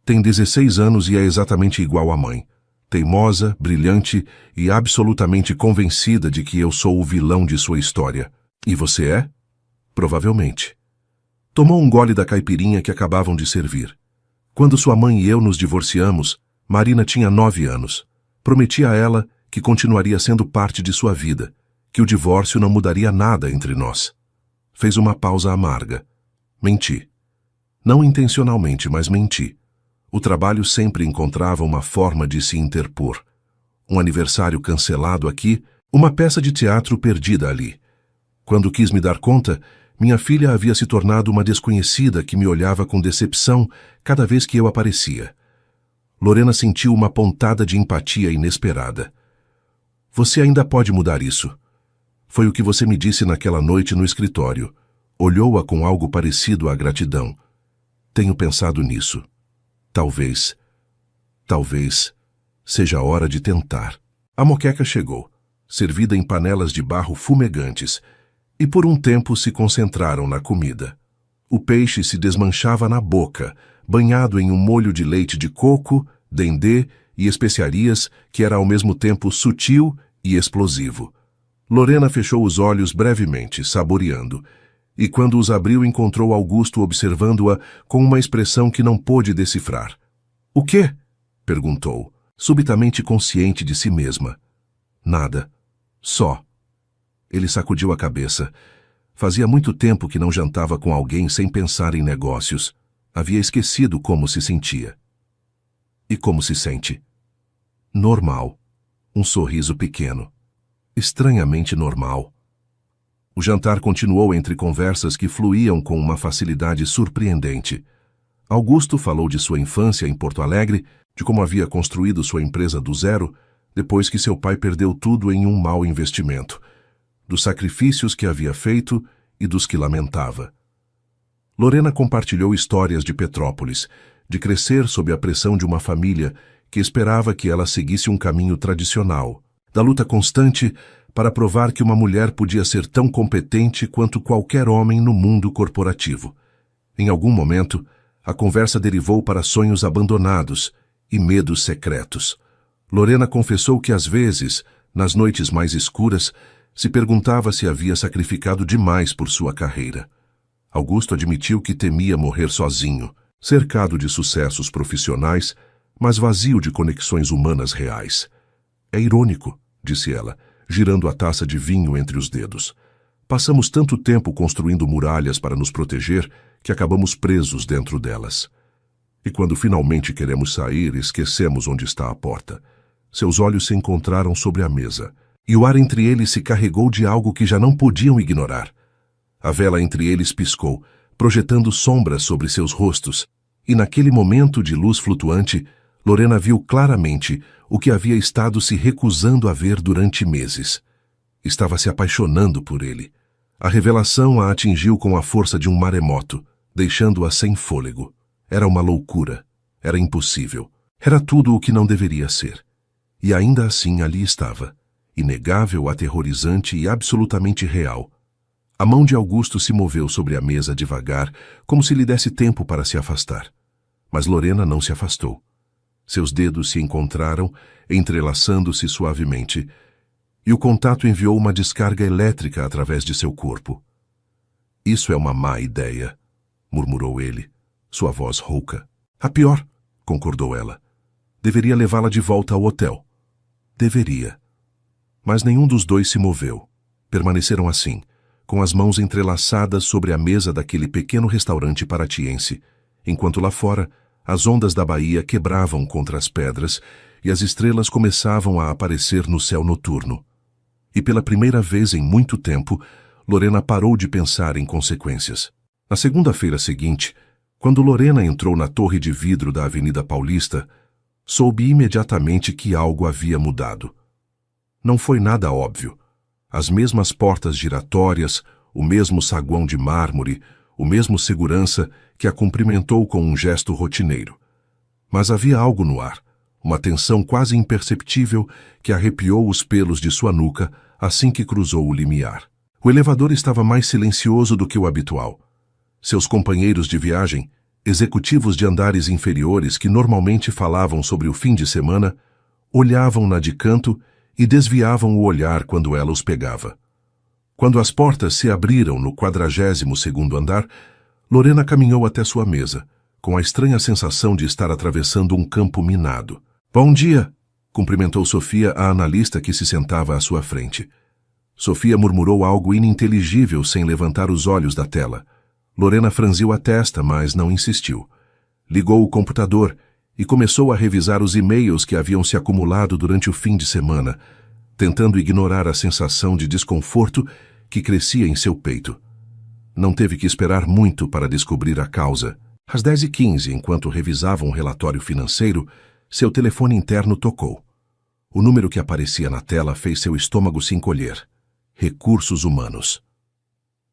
A: Tem 16 anos e é exatamente igual à mãe. Teimosa, brilhante e absolutamente convencida de que eu sou o vilão de sua história. E você é? Provavelmente. Tomou um gole da caipirinha que acabavam de servir. Quando sua mãe e eu nos divorciamos, Marina tinha 9 anos. Prometi a ela que continuaria sendo parte de sua vida, que o divórcio não mudaria nada entre nós. Fez uma pausa amarga. Menti. Não intencionalmente, mas menti. O trabalho sempre encontrava uma forma de se interpor. Um aniversário cancelado aqui, uma peça de teatro perdida ali. Quando quis me dar conta, minha filha havia se tornado uma desconhecida que me olhava com decepção cada vez que eu aparecia. Lorena sentiu uma pontada de empatia inesperada. Você ainda pode mudar isso. Foi o que você me disse naquela noite no escritório. Olhou-a com algo parecido à gratidão. Tenho pensado nisso. Talvez seja hora de tentar. A moqueca chegou, servida em panelas de barro fumegantes, e por um tempo se concentraram na comida. O peixe se desmanchava na boca, banhado em um molho de leite de coco, dendê e especiarias que era ao mesmo tempo sutil e explosivo. Lorena fechou os olhos brevemente, saboreando, e quando os abriu encontrou Augusto observando-a com uma expressão que não pôde decifrar. "O quê?" perguntou, subitamente consciente de si mesma. "Nada. Só." Ele sacudiu a cabeça. Fazia muito tempo que não jantava com alguém sem pensar em negócios. Havia esquecido como se sentia. E como se sente? Normal. Um sorriso pequeno. Estranhamente normal. O jantar continuou entre conversas que fluíam com uma facilidade surpreendente. Augusto falou de sua infância em Porto Alegre, de como havia construído sua empresa do zero, depois que seu pai perdeu tudo em um mau investimento, dos sacrifícios que havia feito e dos que lamentava. Lorena compartilhou histórias de Petrópolis, de crescer sob a pressão de uma família que esperava que ela seguisse um caminho tradicional, da luta constante para provar que uma mulher podia ser tão competente quanto qualquer homem no mundo corporativo. Em algum momento, a conversa derivou para sonhos abandonados e medos secretos. Lorena confessou que às vezes, nas noites mais escuras, se perguntava se havia sacrificado demais por sua carreira. Augusto admitiu que temia morrer sozinho, cercado de sucessos profissionais, mas vazio de conexões humanas reais. "É irônico", disse ela, girando a taça de vinho entre os dedos. "Passamos tanto tempo construindo muralhas para nos proteger que acabamos presos dentro delas. E quando finalmente queremos sair, esquecemos onde está a porta." Seus olhos se encontraram sobre a mesa, e o ar entre eles se carregou de algo que já não podiam ignorar. A vela entre eles piscou, projetando sombras sobre seus rostos, e naquele momento de luz flutuante, Lorena viu claramente o que havia estado se recusando a ver durante meses. Estava se apaixonando por ele. A revelação a atingiu com a força de um maremoto, deixando-a sem fôlego. Era uma loucura. Era impossível. Era tudo o que não deveria ser. E ainda assim ali estava, inegável, aterrorizante e absolutamente real. A mão de Augusto se moveu sobre a mesa devagar, como se lhe desse tempo para se afastar. Mas Lorena não se afastou. Seus dedos se encontraram, entrelaçando-se suavemente, e o contato enviou uma descarga elétrica através de seu corpo. "Isso é uma má ideia", murmurou ele, sua voz rouca. "A pior", concordou ela. "Deveria levá-la de volta ao hotel." Deveria. Mas nenhum dos dois se moveu. Permaneceram assim, com as mãos entrelaçadas sobre a mesa daquele pequeno restaurante paratiense, enquanto lá fora as ondas da baía quebravam contra as pedras e as estrelas começavam a aparecer no céu noturno. E pela primeira vez em muito tempo, Lorena parou de pensar em consequências. Na segunda-feira seguinte, quando Lorena entrou na torre de vidro da Avenida Paulista, soube imediatamente que algo havia mudado. Não foi nada óbvio. As mesmas portas giratórias, o mesmo saguão de mármore, o mesmo segurança que a cumprimentou com um gesto rotineiro. Mas havia algo no ar, uma tensão quase imperceptível que arrepiou os pelos de sua nuca assim que cruzou o limiar. O elevador estava mais silencioso do que o habitual. Seus companheiros de viagem, Executivos de andares inferiores que normalmente falavam sobre o fim de semana, olhavam-na de canto e desviavam o olhar quando ela os pegava. Quando as portas se abriram no 42º andar, Lorena caminhou até sua mesa, com a estranha sensação de estar atravessando um campo minado. "Bom dia!", cumprimentou Sofia a analista que se sentava à sua frente. Sofia murmurou algo ininteligível sem levantar os olhos da tela. Lorena franziu a testa, mas não insistiu. Ligou o computador e começou a revisar os e-mails que haviam se acumulado durante o fim de semana, tentando ignorar a sensação de desconforto que crescia em seu peito. Não teve que esperar muito para descobrir a causa. Às 10h15, enquanto revisava um relatório financeiro, seu telefone interno tocou. O número que aparecia na tela fez seu estômago se encolher. Recursos Humanos.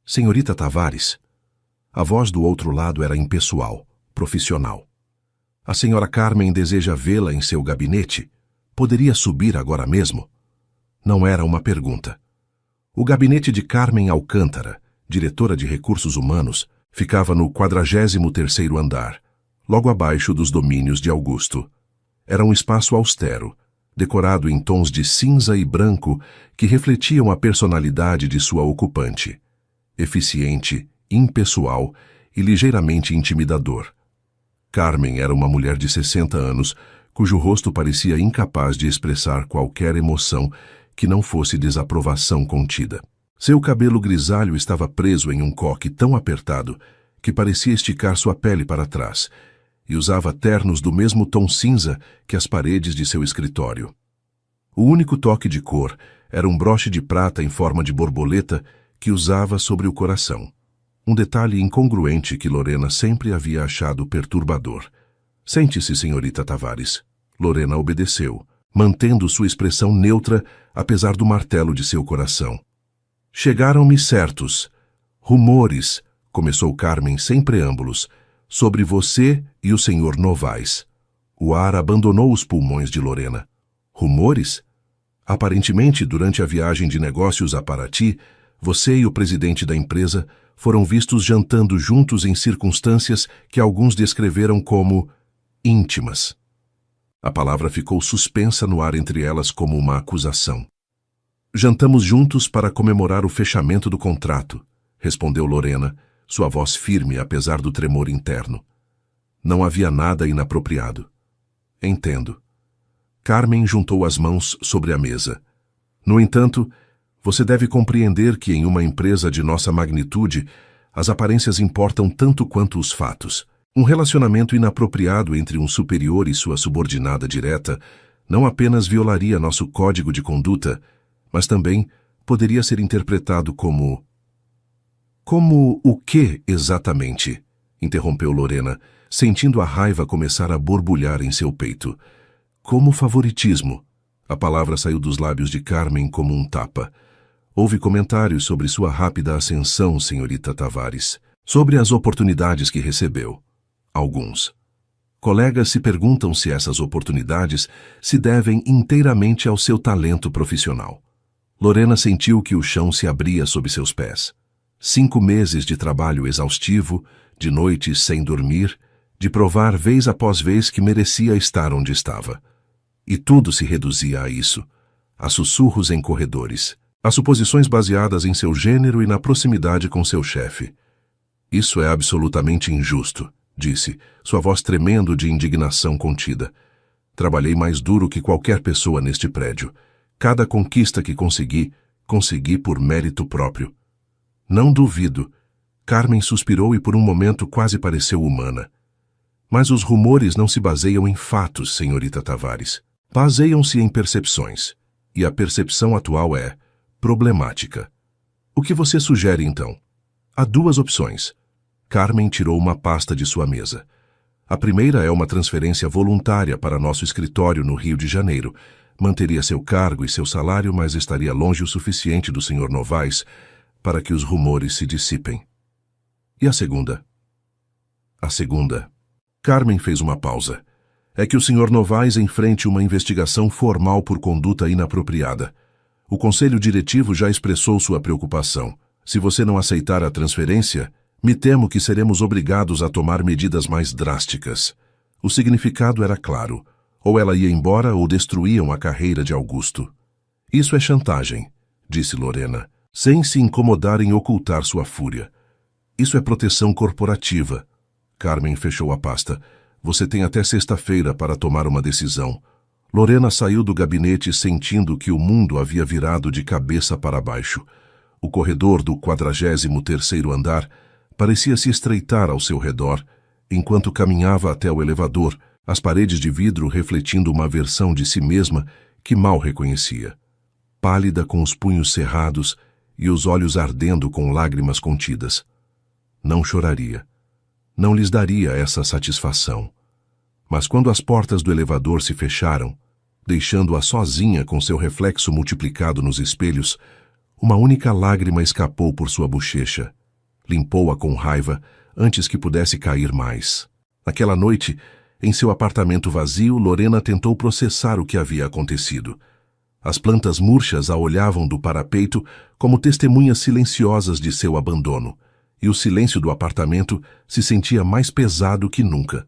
A: "Senhorita Tavares." A voz do outro lado era impessoal, profissional. "A senhora Carmen deseja vê-la em seu gabinete? Poderia subir agora mesmo?" Não era uma pergunta. O gabinete de Carmen Alcântara, diretora de Recursos Humanos, ficava no 43º andar, logo abaixo dos domínios de Augusto. Era um espaço austero, decorado em tons de cinza e branco que refletiam a personalidade de sua ocupante. Eficiente, impessoal e ligeiramente intimidador. Carmen era uma mulher de 60 anos, cujo rosto parecia incapaz de expressar qualquer emoção que não fosse desaprovação contida. Seu cabelo grisalho estava preso em um coque tão apertado que parecia esticar sua pele para trás, e usava ternos do mesmo tom cinza que as paredes de seu escritório. O único toque de cor era um broche de prata em forma de borboleta que usava sobre o coração. Um detalhe incongruente que Lorena sempre havia achado perturbador. "Sente-se, senhorita Tavares." Lorena obedeceu, mantendo sua expressão neutra apesar do martelo de seu coração. "Chegaram-me certos rumores", começou Carmen sem preâmbulos, "sobre você e o senhor Novaes." O ar abandonou os pulmões de Lorena. "Rumores? Aparentemente, durante a viagem de negócios a Paraty, você e o presidente da empresa foram vistos jantando juntos em circunstâncias que alguns descreveram como íntimas." A palavra ficou suspensa no ar entre elas como uma acusação. "Jantamos juntos para comemorar o fechamento do contrato", respondeu Lorena, sua voz firme apesar do tremor interno. Não havia nada inapropriado. "Entendo." Carmen juntou as mãos sobre a mesa. "No entanto, você deve compreender que em uma empresa de nossa magnitude, as aparências importam tanto quanto os fatos. Um relacionamento inapropriado entre um superior e sua subordinada direta não apenas violaria nosso código de conduta, mas também poderia ser interpretado como... "Como o quê, exatamente?" interrompeu Lorena, sentindo a raiva começar a borbulhar em seu peito. "Como favoritismo." A palavra saiu dos lábios de Carmen como um tapa. "Houve comentários sobre sua rápida ascensão, senhorita Tavares. Sobre as oportunidades que recebeu. Alguns. Colegas se perguntam se essas oportunidades se devem inteiramente ao seu talento profissional." Lorena sentiu que o chão se abria sob seus pés. 5 meses de trabalho exaustivo, de noites sem dormir, de provar vez após vez que merecia estar onde estava. E tudo se reduzia a isso, a sussurros em corredores, a suposições baseadas em seu gênero e na proximidade com seu chefe. "Isso é absolutamente injusto", disse, sua voz tremendo de indignação contida. "Trabalhei mais duro que qualquer pessoa neste prédio. Cada conquista que consegui por mérito próprio." "Não duvido." Carmen suspirou e por um momento quase pareceu humana. "Mas os rumores não se baseiam em fatos, senhorita Tavares. Baseiam-se em percepções. E a percepção atual é problemática. O que você sugere, então?" "Há 2 opções." Carmen tirou uma pasta de sua mesa. "A primeira é uma transferência voluntária para nosso escritório no Rio de Janeiro. Manteria seu cargo e seu salário, mas estaria longe o suficiente do Sr. Novaes para que os rumores se dissipem." "E a segunda?" "A segunda..." Carmen fez uma pausa. "É que o Sr. Novaes enfrente uma investigação formal por conduta inapropriada. O Conselho Diretivo já expressou sua preocupação. Se você não aceitar a transferência, Me temo que seremos obrigados a tomar medidas mais drásticas. O significado era claro. Ou ela ia embora ou destruíam a carreira de Augusto. Isso é chantagem, disse Lorena, sem se incomodar em ocultar sua fúria. Isso é proteção corporativa. Carmen fechou a pasta. Você tem até sexta-feira para tomar uma decisão. Lorena saiu do gabinete sentindo que o mundo havia virado de cabeça para baixo. O corredor do 43º andar parecia se estreitar ao seu redor, enquanto caminhava até o elevador, as paredes de vidro refletindo uma versão de si mesma que mal reconhecia. Pálida, com os punhos cerrados e os olhos ardendo com lágrimas contidas. Não choraria. Não lhes daria essa satisfação. Mas quando as portas do elevador se fecharam, deixando-a sozinha com seu reflexo multiplicado nos espelhos, uma única lágrima escapou por sua bochecha. Limpou-a com raiva antes que pudesse cair mais. Naquela noite, em seu apartamento vazio, Lorena tentou processar o que havia acontecido. As plantas murchas a olhavam do parapeito como testemunhas silenciosas de seu abandono, e o silêncio do apartamento se sentia mais pesado que nunca.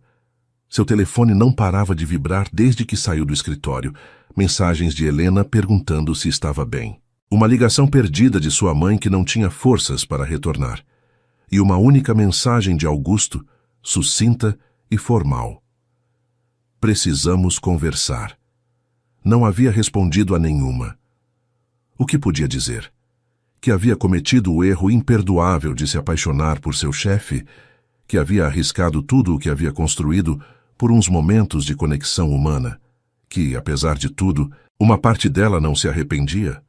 A: Seu telefone não parava de vibrar desde que saiu do escritório, mensagens de Helena perguntando se estava bem. Uma ligação perdida de sua mãe que não tinha forças para retornar. E uma única mensagem de Augusto, sucinta e formal. Precisamos conversar. Não havia respondido a nenhuma. O que podia dizer? Que havia cometido o erro imperdoável de se apaixonar por seu chefe, que havia arriscado tudo o que havia construído por uns momentos de conexão humana, que, apesar de tudo, uma parte dela não se arrependia.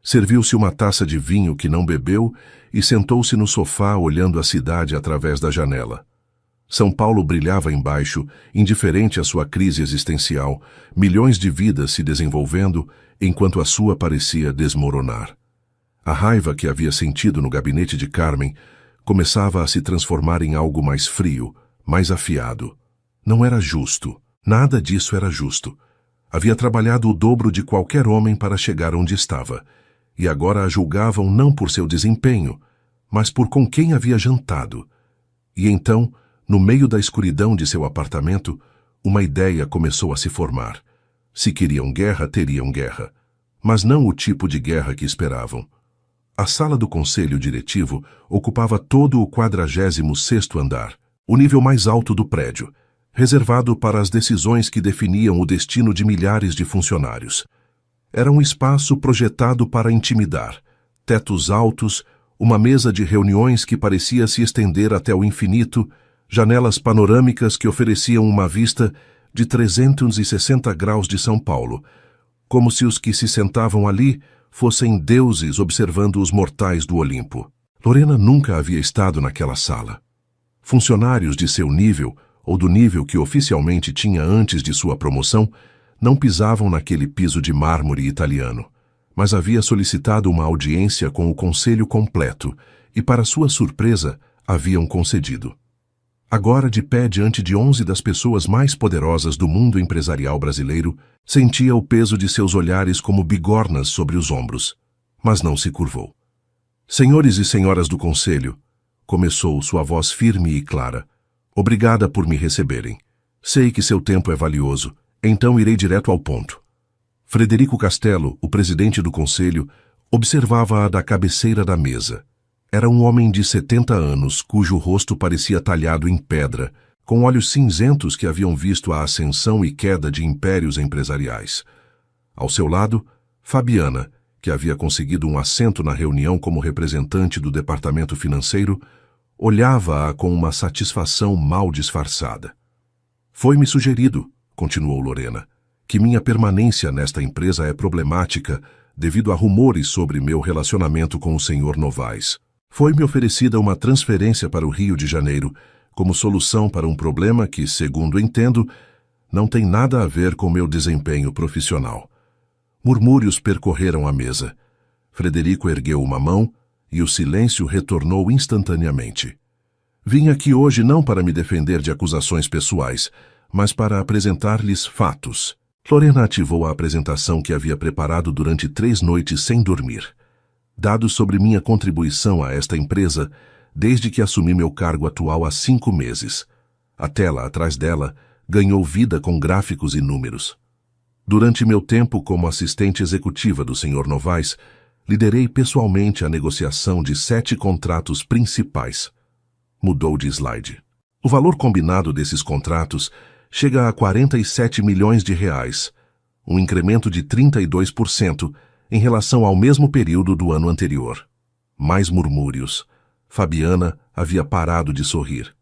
A: Serviu-se uma taça de vinho que não bebeu e sentou-se no sofá olhando a cidade através da janela. São Paulo brilhava embaixo, indiferente à sua crise existencial, milhões de vidas se desenvolvendo, enquanto a sua parecia desmoronar. A raiva que havia sentido no gabinete de Carmen começava a se transformar em algo mais frio, mais afiado. Não era justo. Nada disso era justo. Havia trabalhado o dobro de qualquer homem para chegar onde estava, e agora a julgavam não por seu desempenho, mas por com quem havia jantado. E então, no meio da escuridão de seu apartamento, uma ideia começou a se formar. Se queriam guerra, teriam guerra. Mas não o tipo de guerra que esperavam. A sala do conselho diretivo ocupava todo o 46º andar, o nível mais alto do prédio, reservado para as decisões que definiam o destino de milhares de funcionários. Era um espaço projetado para intimidar, tetos altos, uma mesa de reuniões que parecia se estender até o infinito, janelas panorâmicas que ofereciam uma vista de 360 graus de São Paulo, como se os que se sentavam ali fossem deuses observando os mortais do Olimpo. Lorena nunca havia estado naquela sala. Funcionários de seu nível, ou do nível que oficialmente tinha antes de sua promoção, não pisavam naquele piso de mármore italiano, mas havia solicitado uma audiência com o conselho completo e, para sua surpresa, haviam concedido. Agora, de pé diante de 11 das pessoas mais poderosas do mundo empresarial brasileiro, sentia o peso de seus olhares como bigornas sobre os ombros, mas não se curvou. Senhores e senhoras do conselho, começou sua voz firme e clara, obrigada por me receberem. Sei que seu tempo é valioso, então irei direto ao ponto. Frederico Castello, o presidente do conselho, observava-a da cabeceira da mesa. Era um homem de 70 anos, cujo rosto parecia talhado em pedra, com olhos cinzentos que haviam visto a ascensão e queda de impérios empresariais. Ao seu lado, Fabiana, que havia conseguido um assento na reunião como representante do departamento financeiro, olhava-a com uma satisfação mal disfarçada. Foi-me sugerido, continuou Lorena, que minha permanência nesta empresa é problemática devido a rumores sobre meu relacionamento com o Sr. Novaes. Foi-me oferecida uma transferência para o Rio de Janeiro como solução para um problema que, segundo entendo, não tem nada a ver com meu desempenho profissional. Murmúrios percorreram a mesa. Frederico ergueu uma mão e o silêncio retornou instantaneamente. Vim aqui hoje não para me defender de acusações pessoais, mas para apresentar-lhes fatos. Lorena ativou a apresentação que havia preparado durante 3 noites sem dormir. Dados sobre minha contribuição a esta empresa, desde que assumi meu cargo atual há 5 meses. A tela atrás dela ganhou vida com gráficos e números. Durante meu tempo como assistente executiva do Sr. Novaes, liderei pessoalmente a negociação de 7 contratos principais. Mudou de slide. O valor combinado desses contratos chega a 47 milhões de reais, um incremento de 32% em relação ao mesmo período do ano anterior. Mais murmúrios. Fabiana havia parado de sorrir.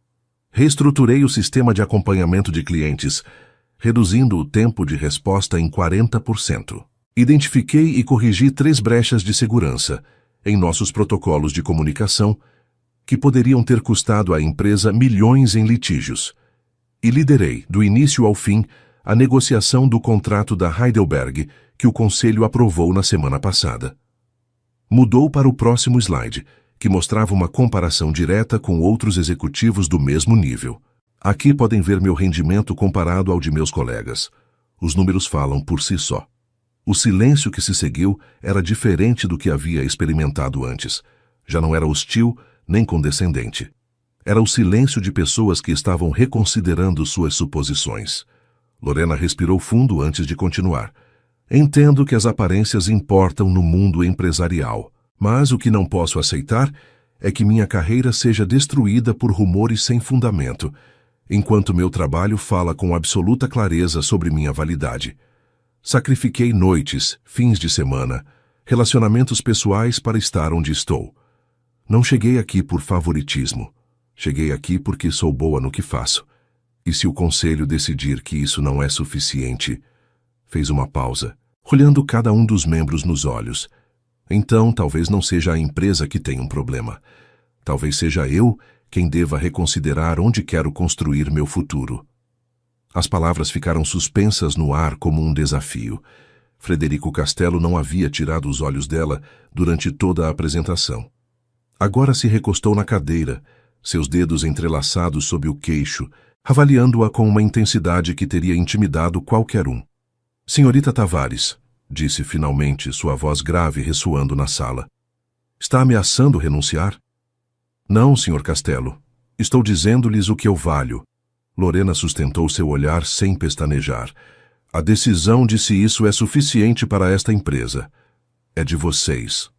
A: Reestruturei o sistema de acompanhamento de clientes, reduzindo o tempo de resposta em 40%. Identifiquei e corrigi 3 brechas de segurança em nossos protocolos de comunicação que poderiam ter custado à empresa milhões em litígios. E liderei, do início ao fim, a negociação do contrato da Heidelberg que o Conselho aprovou na semana passada. Mudou para o próximo slide, que mostrava uma comparação direta com outros executivos do mesmo nível. Aqui podem ver meu rendimento comparado ao de meus colegas. Os números falam por si só. O silêncio que se seguiu era diferente do que havia experimentado antes. Já não era hostil nem condescendente. Era o silêncio de pessoas que estavam reconsiderando suas suposições. Lorena respirou fundo antes de continuar. Entendo que as aparências importam no mundo empresarial, mas o que não posso aceitar é que minha carreira seja destruída por rumores sem fundamento, enquanto meu trabalho fala com absoluta clareza sobre minha validade. Sacrifiquei noites, fins de semana, relacionamentos pessoais para estar onde estou. Não cheguei aqui por favoritismo. Cheguei aqui porque sou boa no que faço. E se o conselho decidir que isso não é suficiente... Fez uma pausa, olhando cada um dos membros nos olhos. Então, talvez não seja a empresa que tenha um problema. Talvez seja eu quem deva reconsiderar onde quero construir meu futuro. As palavras ficaram suspensas no ar como um desafio. Frederico Castello não havia tirado os olhos dela durante toda a apresentação. Agora se recostou na cadeira, seus dedos entrelaçados sob o queixo, avaliando-a com uma intensidade que teria intimidado qualquer um. Senhorita Tavares, disse finalmente, sua voz grave ressoando na sala. Está ameaçando renunciar? Não, Sr. Castello. Estou dizendo-lhes o que eu valho. Lorena sustentou seu olhar sem pestanejar. A decisão de se isso é suficiente para esta empresa é de vocês.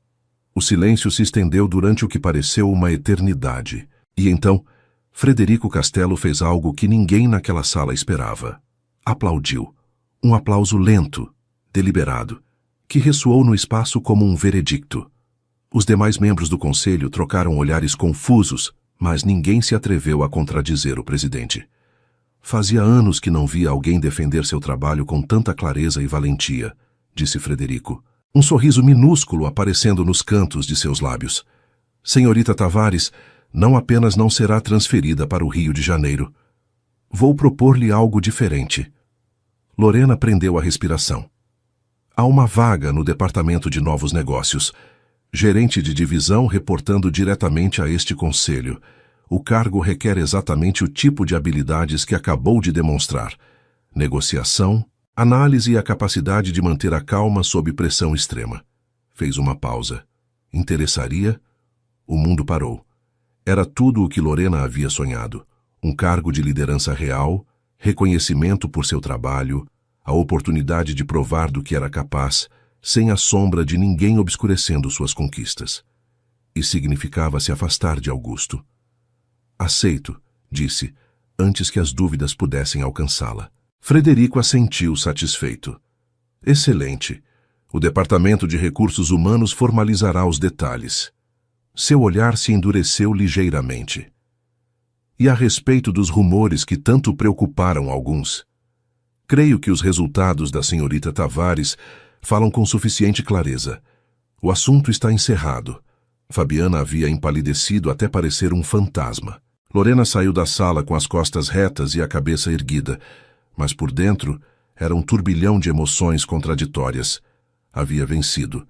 A: O silêncio se estendeu durante o que pareceu uma eternidade. E então, Frederico Castello fez algo que ninguém naquela sala esperava. Aplaudiu. Um aplauso lento, deliberado, que ressoou no espaço como um veredicto. Os demais membros do conselho trocaram olhares confusos, mas ninguém se atreveu a contradizer o presidente. Fazia anos que não via alguém defender seu trabalho com tanta clareza e valentia, disse Frederico, um sorriso minúsculo aparecendo nos cantos de seus lábios. Senhorita Tavares não apenas não será transferida para o Rio de Janeiro. Vou propor-lhe algo diferente. Lorena prendeu a respiração. Há uma vaga no Departamento de Novos Negócios, gerente de divisão reportando diretamente a este conselho. O cargo requer exatamente o tipo de habilidades que acabou de demonstrar: negociação, análise e a capacidade de manter a calma sob pressão extrema. Fez uma pausa. Interessaria? O mundo parou. Era tudo o que Lorena havia sonhado. Um cargo de liderança real, reconhecimento por seu trabalho, a oportunidade de provar do que era capaz, sem a sombra de ninguém obscurecendo suas conquistas. E significava se afastar de Augusto. Aceito, disse, antes que as dúvidas pudessem alcançá-la. Frederico assentiu satisfeito. Excelente. O Departamento de Recursos Humanos formalizará os detalhes. Seu olhar se endureceu ligeiramente. E a respeito dos rumores que tanto preocuparam alguns? Creio que os resultados da senhorita Tavares falam com suficiente clareza. O assunto está encerrado. Fabiana havia empalidecido até parecer um fantasma. Lorena saiu da sala com as costas retas e a cabeça erguida, mas por dentro era um turbilhão de emoções contraditórias. Havia vencido.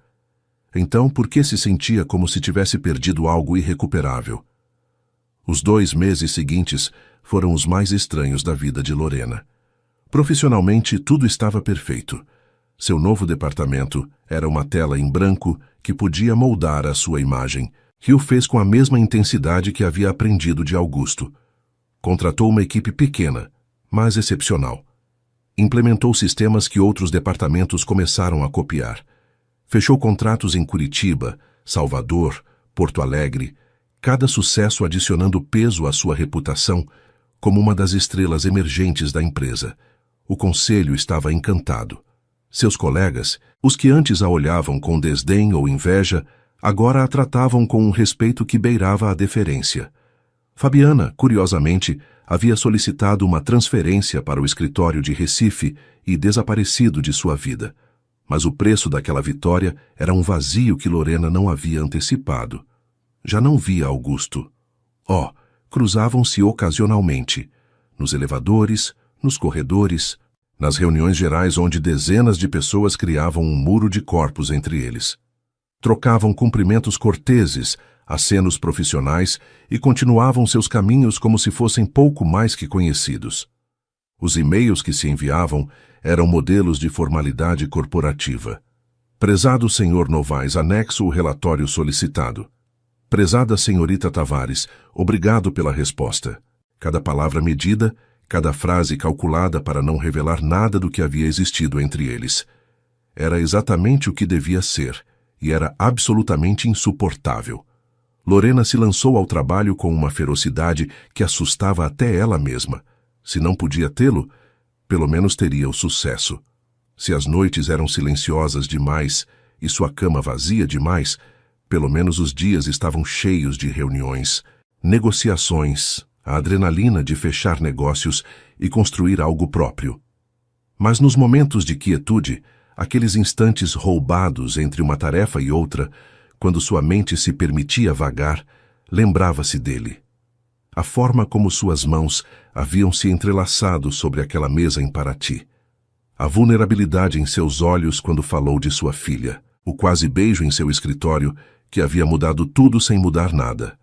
A: Então, por que se sentia como se tivesse perdido algo irrecuperável? Os 2 meses seguintes foram os mais estranhos da vida de Lorena. Profissionalmente, tudo estava perfeito. Seu novo departamento era uma tela em branco que podia moldar a sua imagem. Hugh fez com a mesma intensidade que havia aprendido de Augusto. Contratou uma equipe pequena, mas excepcional. Implementou sistemas que outros departamentos começaram a copiar. Fechou contratos em Curitiba, Salvador, Porto Alegre, cada sucesso adicionando peso à sua reputação como uma das estrelas emergentes da empresa. O conselho estava encantado. Seus colegas, os que antes a olhavam com desdém ou inveja, agora a tratavam com um respeito que beirava a deferência. Fabiana, curiosamente, havia solicitado uma transferência para o escritório de Recife e desaparecido de sua vida. Mas o preço daquela vitória era um vazio que Lorena não havia antecipado. Já não via Augusto. Cruzavam-se ocasionalmente, nos elevadores, nos corredores, nas reuniões gerais onde dezenas de pessoas criavam um muro de corpos entre eles. Trocavam cumprimentos corteses, acenos profissionais e continuavam seus caminhos como se fossem pouco mais que conhecidos. Os e-mails que se enviavam eram modelos de formalidade corporativa. Prezado Sr. Novaes, anexo o relatório solicitado. Prezada Senhorita Tavares, obrigado pela resposta. Cada palavra medida, cada frase calculada para não revelar nada do que havia existido entre eles. Era exatamente o que devia ser, e era absolutamente insuportável. Lorena se lançou ao trabalho com uma ferocidade que assustava até ela mesma. Se não podia tê-lo, pelo menos teria o sucesso. Se as noites eram silenciosas demais e sua cama vazia demais, pelo menos os dias estavam cheios de reuniões, negociações, a adrenalina de fechar negócios e construir algo próprio. Mas nos momentos de quietude, aqueles instantes roubados entre uma tarefa e outra, quando sua mente se permitia vagar, lembrava-se dele. A forma como suas mãos haviam se entrelaçado sobre aquela mesa em Paraty. A vulnerabilidade em seus olhos quando falou de sua filha. O quase beijo em seu escritório, que havia mudado tudo sem mudar nada.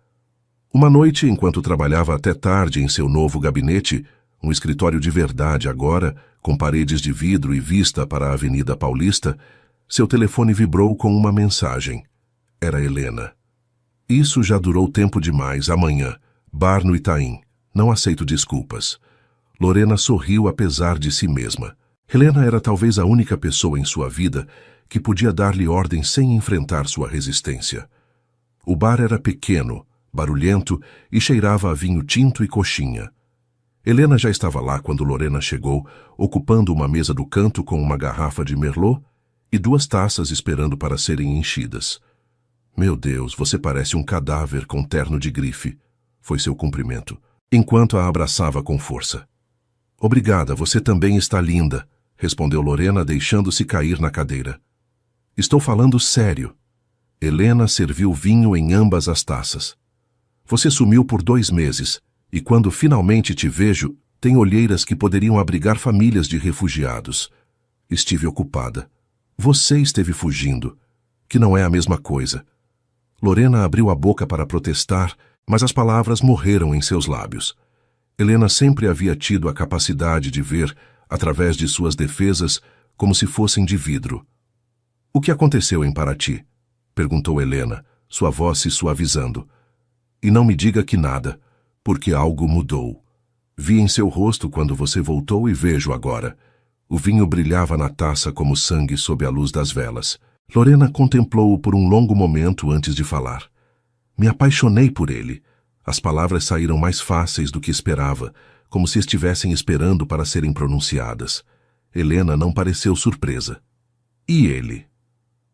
A: Uma noite, enquanto trabalhava até tarde em seu novo gabinete, um escritório de verdade agora, com paredes de vidro e vista para a Avenida Paulista, seu telefone vibrou com uma mensagem. Era Helena. Isso já durou tempo demais. Amanhã. Bar no Itaim. Não aceito desculpas. Lorena sorriu apesar de si mesma. Helena era talvez a única pessoa em sua vida que podia dar-lhe ordem sem enfrentar sua resistência. O bar era pequeno, barulhento e cheirava a vinho tinto e coxinha. Helena já estava lá quando Lorena chegou, ocupando uma mesa do canto com uma garrafa de Merlot e 2 taças esperando para serem enchidas. Meu Deus, você parece um cadáver com terno de grife, foi seu cumprimento, enquanto a abraçava com força. Obrigada, você também está linda, respondeu Lorena, deixando-se cair na cadeira. Estou falando sério. Helena serviu vinho em ambas as taças. Você sumiu por 2 meses, e quando finalmente te vejo, tem olheiras que poderiam abrigar famílias de refugiados. Estive ocupada. Você esteve fugindo, que não é a mesma coisa. Lorena abriu a boca para protestar, mas as palavras morreram em seus lábios. Helena sempre havia tido a capacidade de ver, através de suas defesas, como se fossem de vidro. O que aconteceu em Paraty? Perguntou Helena, sua voz se suavizando. E não me diga que nada, porque algo mudou. Vi em seu rosto quando você voltou e vejo agora. O vinho brilhava na taça como sangue sob a luz das velas. Lorena contemplou-o por um longo momento antes de falar. Me apaixonei por ele. As palavras saíram mais fáceis do que esperava, como se estivessem esperando para serem pronunciadas. Helena não pareceu surpresa. E ele?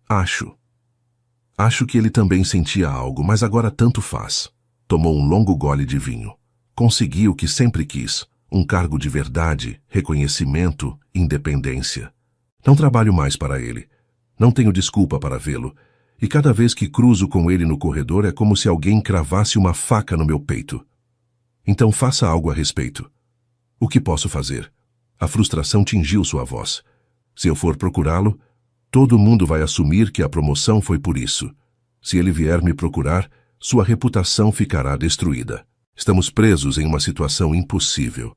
A: Acho que ele também sentia algo, mas agora tanto faz. Tomou um longo gole de vinho. Consegui o que sempre quis, um cargo de verdade, reconhecimento, independência. Não trabalho mais para ele. Não tenho desculpa para vê-lo. E cada vez que cruzo com ele no corredor é como se alguém cravasse uma faca no meu peito. Então faça algo a respeito. O que posso fazer? A frustração tingiu sua voz. Se eu for procurá-lo, todo mundo vai assumir que a promoção foi por isso. Se ele vier me procurar, sua reputação ficará destruída. Estamos presos em uma situação impossível.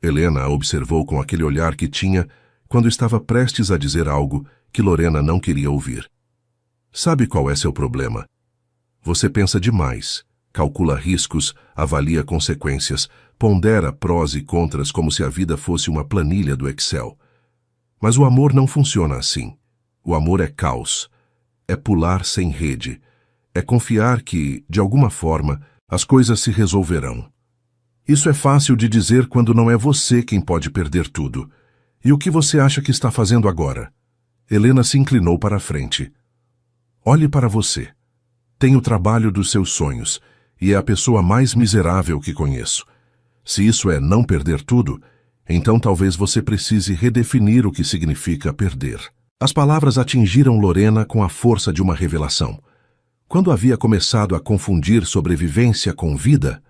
A: Helena a observou com aquele olhar que tinha quando estava prestes a dizer algo que Lorena não queria ouvir. Sabe qual é seu problema? Você pensa demais, calcula riscos, avalia consequências, pondera prós e contras como se a vida fosse uma planilha do Excel. Mas o amor não funciona assim. O amor é caos. É pular sem rede. É confiar que, de alguma forma, as coisas se resolverão. Isso é fácil de dizer quando não é você quem pode perder tudo. E o que você acha que está fazendo agora? Helena se inclinou para a frente. Olhe para você. Tem o trabalho dos seus sonhos e é a pessoa mais miserável que conheço. Se isso é não perder tudo, então talvez você precise redefinir o que significa perder. As palavras atingiram Lorena com a força de uma revelação. Quando havia começado a confundir sobrevivência com vida,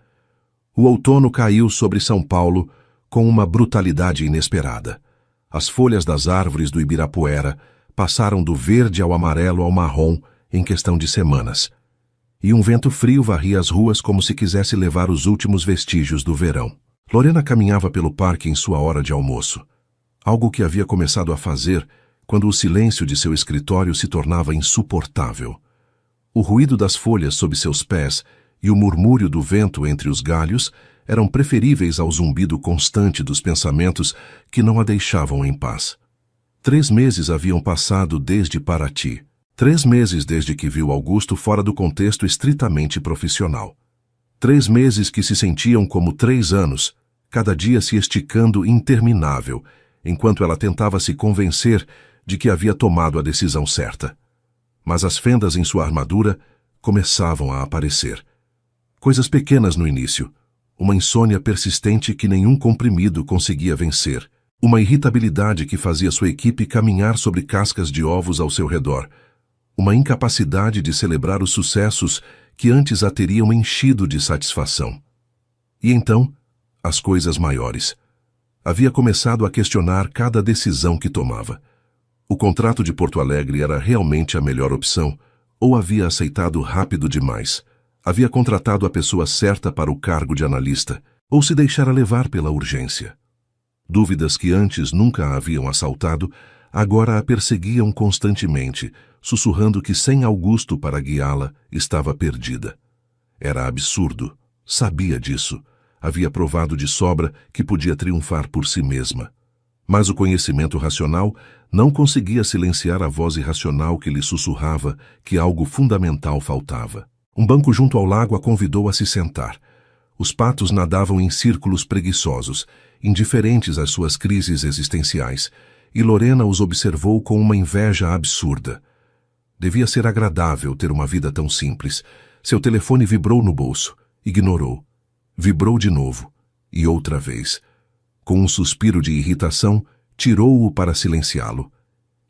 A: o outono caiu sobre São Paulo com uma brutalidade inesperada. As folhas das árvores do Ibirapuera passaram do verde ao amarelo ao marrom em questão de semanas. E um vento frio varria as ruas como se quisesse levar os últimos vestígios do verão. Lorena caminhava pelo parque em sua hora de almoço. Algo que havia começado a fazer quando o silêncio de seu escritório se tornava insuportável. O ruído das folhas sob seus pés e o murmúrio do vento entre os galhos eram preferíveis ao zumbido constante dos pensamentos que não a deixavam em paz. 3 meses haviam passado desde Paraty. 3 meses desde que viu Augusto fora do contexto estritamente profissional. 3 meses que se sentiam como 3 anos, cada dia se esticando interminável, enquanto ela tentava se convencer de que havia tomado a decisão certa. Mas as fendas em sua armadura começavam a aparecer. Coisas pequenas no início, uma insônia persistente que nenhum comprimido conseguia vencer, uma irritabilidade que fazia sua equipe caminhar sobre cascas de ovos ao seu redor, uma incapacidade de celebrar os sucessos que antes a teriam enchido de satisfação. E então, as coisas maiores. Havia começado a questionar cada decisão que tomava. O contrato de Porto Alegre era realmente a melhor opção, ou havia aceitado rápido demais? Havia contratado a pessoa certa para o cargo de analista, ou se deixara levar pela urgência? Dúvidas que antes nunca a haviam assaltado, agora a perseguiam constantemente, sussurrando que sem Augusto para guiá-la, estava perdida. Era absurdo, sabia disso, havia provado de sobra que podia triunfar por si mesma. Mas o conhecimento racional não conseguia silenciar a voz irracional que lhe sussurrava que algo fundamental faltava. Um banco junto ao lago a convidou a se sentar. Os patos nadavam em círculos preguiçosos, indiferentes às suas crises existenciais, e Lorena os observou com uma inveja absurda. Devia ser agradável ter uma vida tão simples. Seu telefone vibrou no bolso. Ignorou. Vibrou de novo. E outra vez. Com um suspiro de irritação, tirou-o para silenciá-lo.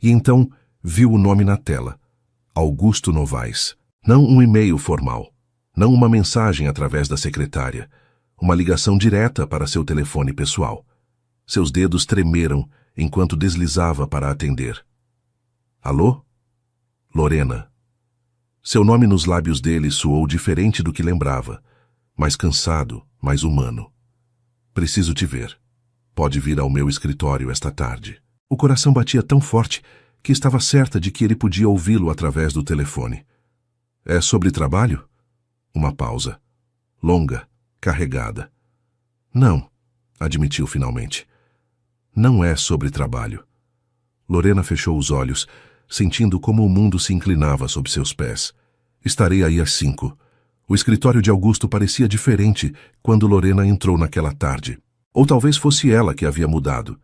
A: E então viu o nome na tela. Augusto Novaes. Não um e-mail formal. Não uma mensagem através da secretária. Uma ligação direta para seu telefone pessoal. Seus dedos tremeram enquanto deslizava para atender. Alô? Lorena. Seu nome nos lábios dele soou diferente do que lembrava, mais cansado, mais humano. Preciso te ver. Pode vir ao meu escritório esta tarde. O coração batia tão forte que estava certa de que ele podia ouvi-lo através do telefone. É sobre trabalho? Uma pausa. Longa, carregada. Não, admitiu finalmente. Não é sobre trabalho. Lorena fechou os olhos, sentindo como o mundo se inclinava sob seus pés. Estarei aí às 5. O escritório de Augusto parecia diferente quando Lorena entrou naquela tarde. Ou talvez fosse ela que havia mudado,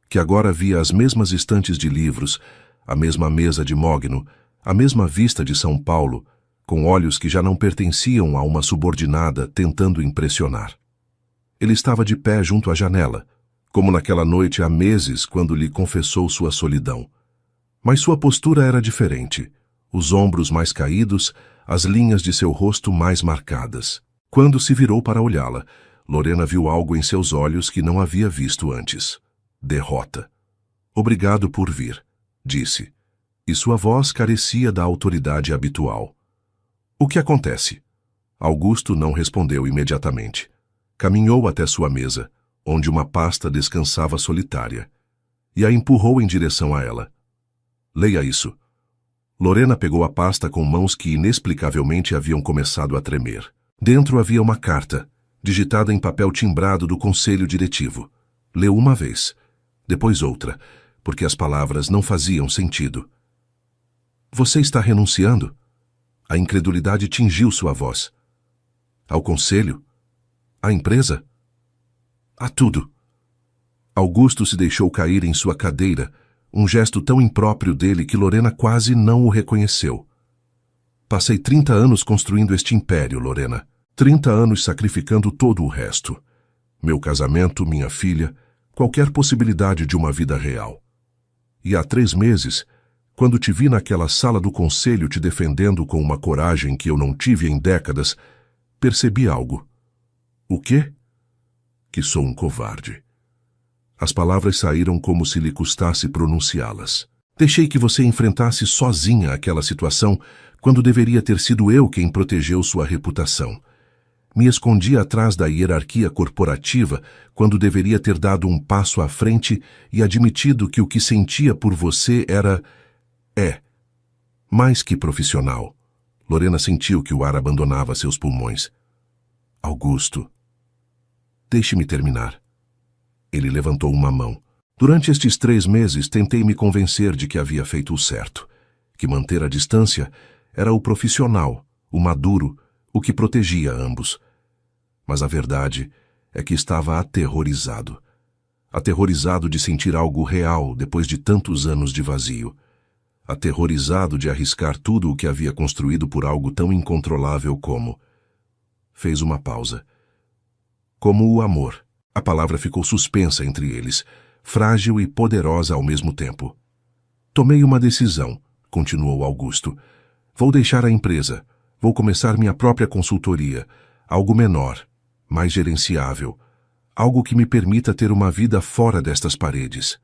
A: que agora via as mesmas estantes de livros, a mesma mesa de mogno, a mesma vista de São Paulo, com olhos que já não pertenciam a uma subordinada tentando impressionar. Ele estava de pé junto à janela, como naquela noite há meses quando lhe confessou sua solidão. Mas sua postura era diferente, os ombros mais caídos, as linhas de seu rosto mais marcadas. Quando se virou para olhá-la, Lorena viu algo em seus olhos que não havia visto antes. Derrota. Obrigado por vir, disse, e sua voz carecia da autoridade habitual. O que acontece? Augusto não respondeu imediatamente. Caminhou até sua mesa, onde uma pasta descansava solitária, e a empurrou em direção a ela. Leia isso. Lorena pegou a pasta com mãos que inexplicavelmente haviam começado a tremer. Dentro havia uma carta, digitada em papel timbrado do conselho diretivo. Leu uma vez, depois outra, porque as palavras não faziam sentido. Você está renunciando? A incredulidade tingiu sua voz. Ao conselho? À empresa? A tudo. Augusto se deixou cair em sua cadeira, um gesto tão impróprio dele que Lorena quase não o reconheceu. Passei 30 anos construindo este império, Lorena. 30 anos sacrificando todo o resto. Meu casamento, minha filha, qualquer possibilidade de uma vida real. E há 3 meses, quando te vi naquela sala do conselho te defendendo com uma coragem que eu não tive em décadas, percebi algo. O quê? Que sou um covarde. As palavras saíram como se lhe custasse pronunciá-las. Deixei que você enfrentasse sozinha aquela situação quando deveria ter sido eu quem protegeu sua reputação. Me escondi atrás da hierarquia corporativa quando deveria ter dado um passo à frente e admitido que o que sentia por você era... mais que profissional. Lorena sentiu que o ar abandonava seus pulmões. Augusto. Deixe-me terminar. Ele levantou uma mão. Durante estes 3 meses tentei me convencer de que havia feito o certo, que manter a distância era o profissional, o maduro, o que protegia ambos. Mas a verdade é que estava aterrorizado. Aterrorizado de sentir algo real depois de tantos anos de vazio. Aterrorizado de arriscar tudo o que havia construído por algo tão incontrolável como... Fez uma pausa. Como o amor. A palavra ficou suspensa entre eles, frágil e poderosa ao mesmo tempo. Tomei uma decisão, continuou Augusto. Vou deixar a empresa. Vou começar minha própria consultoria. Algo menor, mais gerenciável. Algo que me permita ter uma vida fora destas paredes.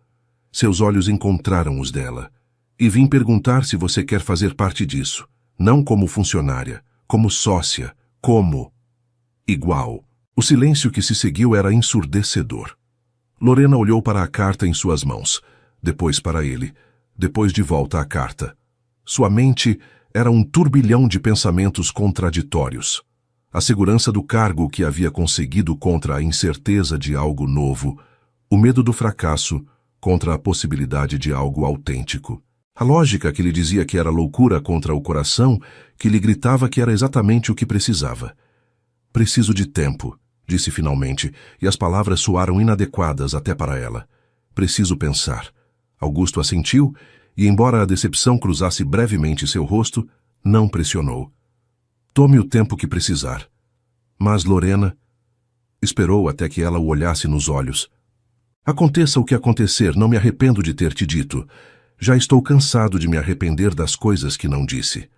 A: Seus olhos encontraram os dela. E vim perguntar se você quer fazer parte disso. Não como funcionária, como sócia, como... igual. O silêncio que se seguiu era ensurdecedor. Lorena olhou para a carta em suas mãos, depois para ele, depois de volta à carta. Sua mente era um turbilhão de pensamentos contraditórios. A segurança do cargo que havia conseguido contra a incerteza de algo novo, o medo do fracasso contra a possibilidade de algo autêntico. A lógica que lhe dizia que era loucura contra o coração, que lhe gritava que era exatamente o que precisava. Preciso de tempo, disse finalmente, e as palavras soaram inadequadas até para ela. Preciso pensar. Augusto assentiu, e embora a decepção cruzasse brevemente seu rosto, não pressionou. Tome o tempo que precisar. Mas Lorena esperou até que ela o olhasse nos olhos. Aconteça o que acontecer, não me arrependo de ter te dito. Já estou cansado de me arrepender das coisas que não disse.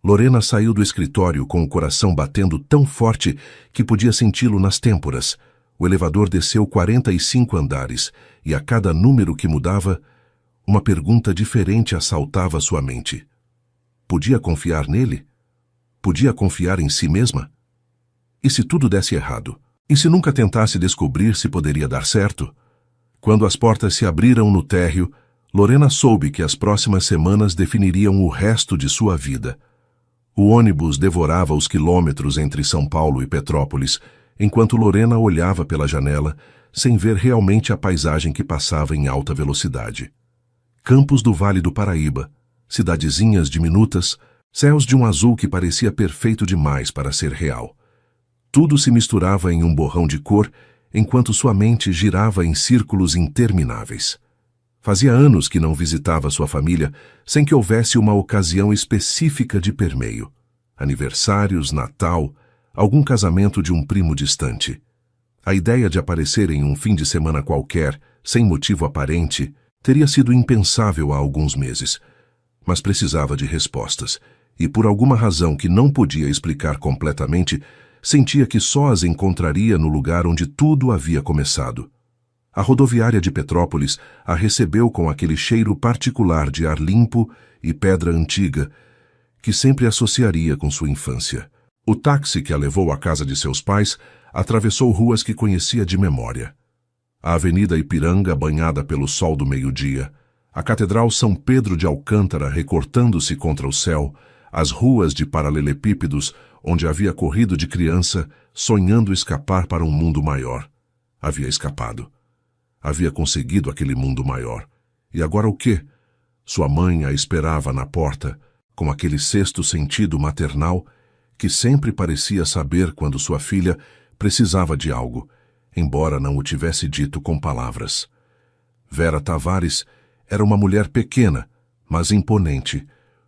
A: Lorena saiu do escritório com o coração batendo tão forte que podia senti-lo nas têmporas. O elevador desceu 45 andares, e a cada número que mudava, uma pergunta diferente assaltava sua mente. Podia confiar nele? Podia confiar em si mesma? E se tudo desse errado? E se nunca tentasse descobrir se poderia dar certo? Quando as portas se abriram no térreo, Lorena soube que as próximas semanas definiriam o resto de sua vida. O ônibus devorava os quilômetros entre São Paulo e Petrópolis, enquanto Lorena olhava pela janela, sem ver realmente a paisagem que passava em alta velocidade. Campos do Vale do Paraíba, cidadezinhas diminutas, céus de um azul que parecia perfeito demais para ser real. Tudo se misturava em um borrão de cor, enquanto sua mente girava em círculos intermináveis. Fazia anos que não visitava sua família sem que houvesse uma ocasião específica de permeio. Aniversários, Natal, algum casamento de um primo distante. A ideia de aparecer em um fim de semana qualquer, sem motivo aparente, teria sido impensável há alguns meses. Mas precisava de respostas, e por alguma razão que não podia explicar completamente, sentia que só as encontraria no lugar onde tudo havia começado. A rodoviária de Petrópolis a recebeu com aquele cheiro particular de ar limpo e pedra antiga que sempre associaria com sua infância. O táxi que a levou à casa de seus pais atravessou ruas que conhecia de memória. A Avenida Ipiranga banhada pelo sol do meio-dia, A Catedral São Pedro de Alcântara recortando-se contra o céu, as ruas de paralelepípedos onde havia corrido de criança, sonhando escapar para um mundo maior. Havia escapado. Havia conseguido aquele mundo maior. E agora o quê? Sua mãe a esperava na porta, com aquele sexto sentido maternal que sempre parecia saber quando sua filha precisava de algo, embora não o tivesse dito com palavras. Vera Tavares era uma mulher pequena, mas imponente,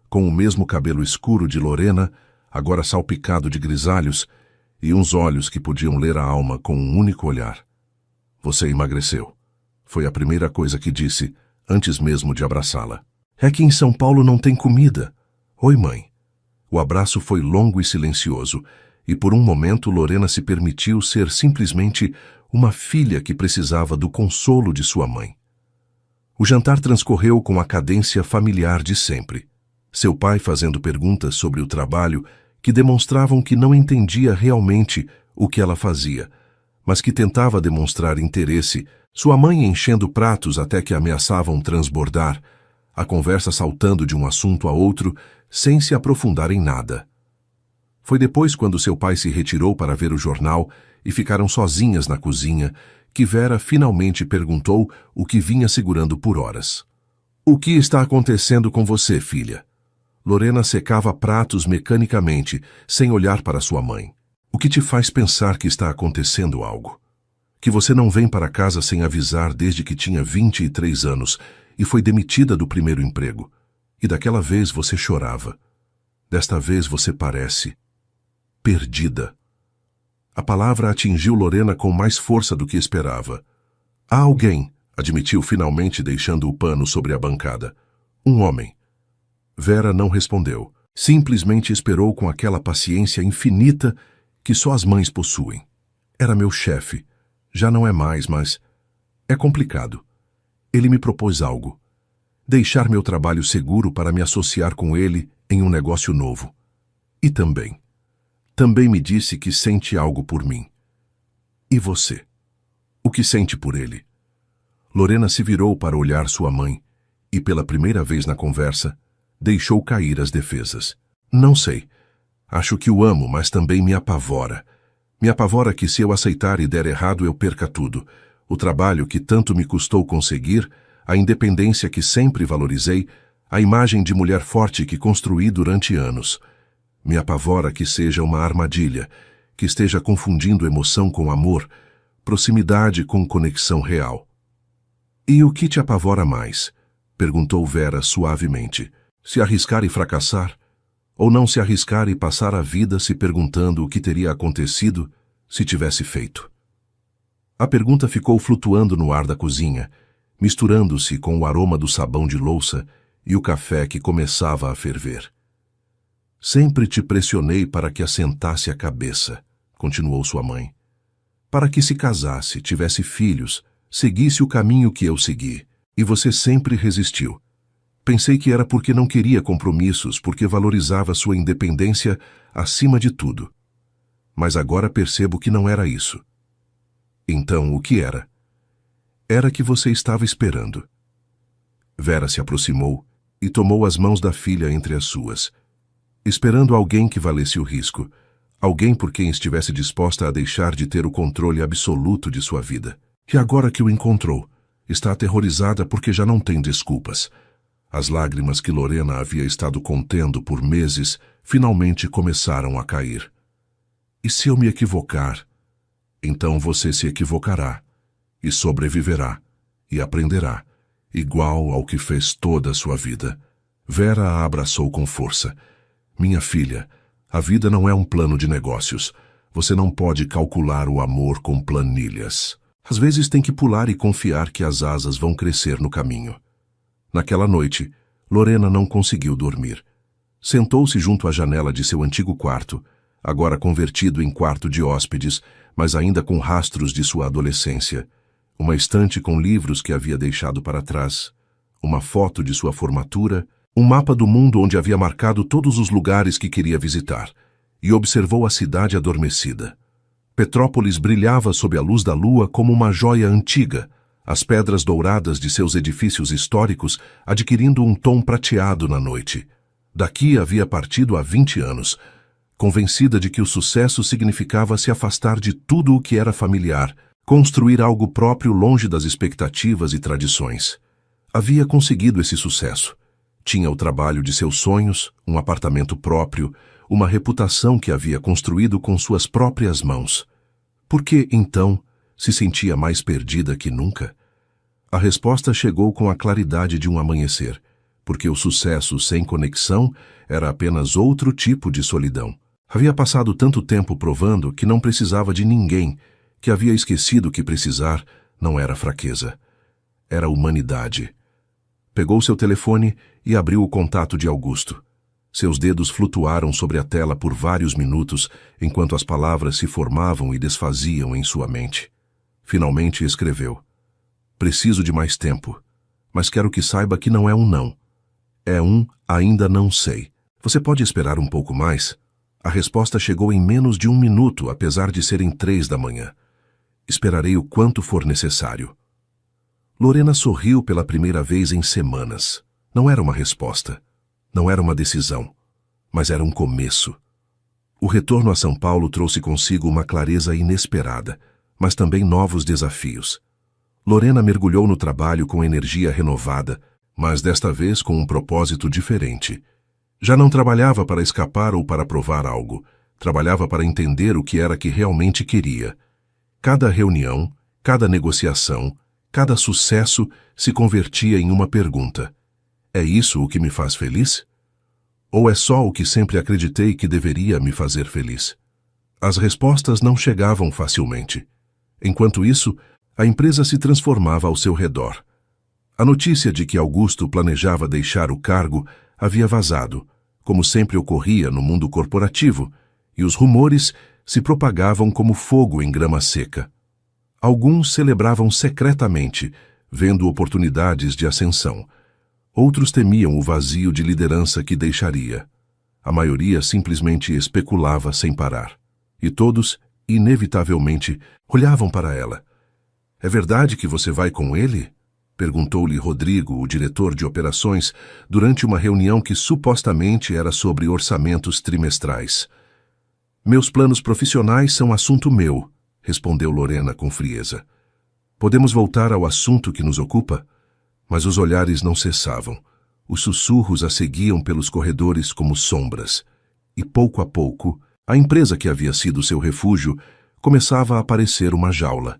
A: com o mesmo cabelo escuro de Lorena, agora salpicado de grisalhos, e uns olhos que podiam ler a alma com um único olhar. Você emagreceu. Foi a primeira coisa que disse, antes mesmo de abraçá-la. É que em São Paulo não tem comida. Oi, mãe. O abraço foi longo e silencioso, e por um momento Lorena se permitiu ser simplesmente uma filha que precisava do consolo de sua mãe. O jantar transcorreu com a cadência familiar de sempre. Seu pai fazendo perguntas sobre o trabalho que demonstravam que não entendia realmente o que ela fazia, mas que tentava demonstrar interesse, sua mãe enchendo pratos até que ameaçavam transbordar, a conversa saltando de um assunto a outro, sem se aprofundar em nada. Foi depois, quando seu pai se retirou para ver o jornal e ficaram sozinhas na cozinha, que Vera finalmente perguntou o que vinha segurando por horas. O que está acontecendo com você, filha? Lorena secava pratos mecanicamente, sem olhar para sua mãe. O que te faz pensar que está acontecendo algo? Que você não vem para casa sem avisar desde que tinha 23 anos e foi demitida do primeiro emprego. E daquela vez você chorava. Desta vez você parece perdida. A palavra atingiu Lorena com mais força do que esperava. Há alguém, admitiu finalmente deixando o pano sobre a bancada. Um homem. Vera não respondeu. Simplesmente esperou com aquela paciência infinita que só as mães possuem. Era meu chefe. Já não é mais, mas é complicado. Ele me propôs algo. Deixar meu trabalho seguro para me associar com ele em um negócio novo. E também me disse que sente algo por mim. E você? O que sente por ele? Lorena se virou para olhar sua mãe e, pela primeira vez na conversa, deixou cair as defesas. Não sei. Acho que o amo, mas também me apavora. Me apavora que se eu aceitar e der errado eu perca tudo. O trabalho que tanto me custou conseguir, a independência que sempre valorizei, a imagem de mulher forte que construí durante anos. Me apavora que seja uma armadilha, que esteja confundindo emoção com amor, proximidade com conexão real. E o que te apavora mais? Perguntou Vera suavemente. Se arriscar e fracassar? Ou não se arriscar e passar a vida se perguntando o que teria acontecido se tivesse feito? A pergunta ficou flutuando no ar da cozinha, misturando-se com o aroma do sabão de louça e o café que começava a ferver. Sempre te pressionei para que assentasse a cabeça, continuou sua mãe. Para que se casasse, tivesse filhos, seguisse o caminho que eu segui, e você sempre resistiu. Pensei que era porque não queria compromissos, porque valorizava sua independência acima de tudo. Mas agora percebo que não era isso. Então, o que era? Era que você estava esperando. Vera se aproximou e tomou as mãos da filha entre as suas, esperando alguém que valesse o risco, alguém por quem estivesse disposta a deixar de ter o controle absoluto de sua vida. E agora que o encontrou, está aterrorizada porque já não tem desculpas. As lágrimas que Lorena havia estado contendo por meses finalmente começaram a cair. E se eu me equivocar? Então você se equivocará, e sobreviverá, e aprenderá, igual ao que fez toda a sua vida. Vera a abraçou com força. Minha filha, a vida não é um plano de negócios. Você não pode calcular o amor com planilhas. Às vezes tem que pular e confiar que as asas vão crescer no caminho. Naquela noite, Lorena não conseguiu dormir. Sentou-se junto à janela de seu antigo quarto, agora convertido em quarto de hóspedes, mas ainda com rastros de sua adolescência. Uma estante com livros que havia deixado para trás, uma foto de sua formatura, um mapa do mundo onde havia marcado todos os lugares que queria visitar, e observou a cidade adormecida. Petrópolis brilhava sob a luz da lua como uma joia antiga, as pedras douradas de seus edifícios históricos adquirindo um tom prateado na noite. Daqui havia partido há 20 anos, convencida de que o sucesso significava se afastar de tudo o que era familiar, construir algo próprio longe das expectativas e tradições. Havia conseguido esse sucesso. Tinha o trabalho de seus sonhos, um apartamento próprio, uma reputação que havia construído com suas próprias mãos. Por que, então, se sentia mais perdida que nunca? A resposta chegou com a claridade de um amanhecer, porque o sucesso sem conexão era apenas outro tipo de solidão. Havia passado tanto tempo provando que não precisava de ninguém, que havia esquecido que precisar não era fraqueza, era humanidade. Pegou seu telefone e abriu o contato de Augusto. Seus dedos flutuaram sobre a tela por vários minutos, enquanto as palavras se formavam e desfaziam em sua mente. Finalmente escreveu: "Preciso de mais tempo, mas quero que saiba que não é um não. É um ainda não sei. Você pode esperar um pouco mais?" A resposta chegou em menos de 1 minuto, apesar de serem 3 da manhã. "Esperarei o quanto for necessário." Lorena sorriu pela primeira vez em semanas. Não era uma resposta. Não era uma decisão. Mas era um começo. O retorno a São Paulo trouxe consigo uma clareza inesperada, mas também novos desafios. Lorena mergulhou no trabalho com energia renovada, mas desta vez com um propósito diferente. Já não trabalhava para escapar ou para provar algo. Trabalhava para entender o que era que realmente queria. Cada reunião, cada negociação, cada sucesso se convertia em uma pergunta: é isso o que me faz feliz? Ou é só o que sempre acreditei que deveria me fazer feliz? As respostas não chegavam facilmente. Enquanto isso, a empresa se transformava ao seu redor. A notícia de que Augusto planejava deixar o cargo havia vazado, como sempre ocorria no mundo corporativo, e os rumores se propagavam como fogo em grama seca. Alguns celebravam secretamente, vendo oportunidades de ascensão. Outros temiam o vazio de liderança que deixaria. A maioria simplesmente especulava sem parar. E todos, inevitavelmente, olhavam para ela. "É verdade que você vai com ele?" perguntou-lhe Rodrigo, o diretor de operações, durante uma reunião que supostamente era sobre orçamentos trimestrais. "Meus planos profissionais são assunto meu", respondeu Lorena com frieza. "Podemos voltar ao assunto que nos ocupa?" Mas os olhares não cessavam. Os sussurros a seguiam pelos corredores como sombras. E pouco a pouco, a empresa que havia sido seu refúgio começava a parecer uma jaula.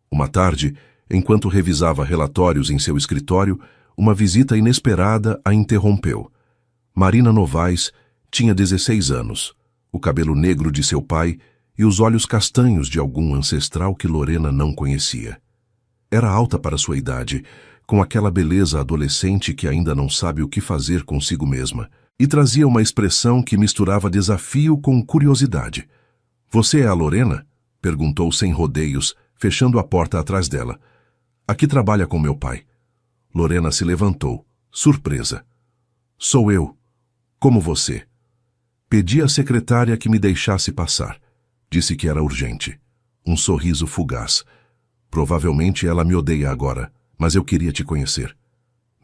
A: Uma tarde, enquanto revisava relatórios em seu escritório, uma visita inesperada a interrompeu. Marina Novaes tinha 16 anos, o cabelo negro de seu pai e os olhos castanhos de algum ancestral que Lorena não conhecia. Era alta para sua idade, com aquela beleza adolescente que ainda não sabe o que fazer consigo mesma, e trazia uma expressão que misturava desafio com curiosidade. "Você é a Lorena?" perguntou sem rodeios, fechando a porta atrás dela. "Aqui trabalha com meu pai." Lorena se levantou, surpresa. "Sou eu. Como você?" "Pedi à secretária que me deixasse passar. Disse que era urgente." Um sorriso fugaz. "Provavelmente ela me odeia agora, mas eu queria te conhecer."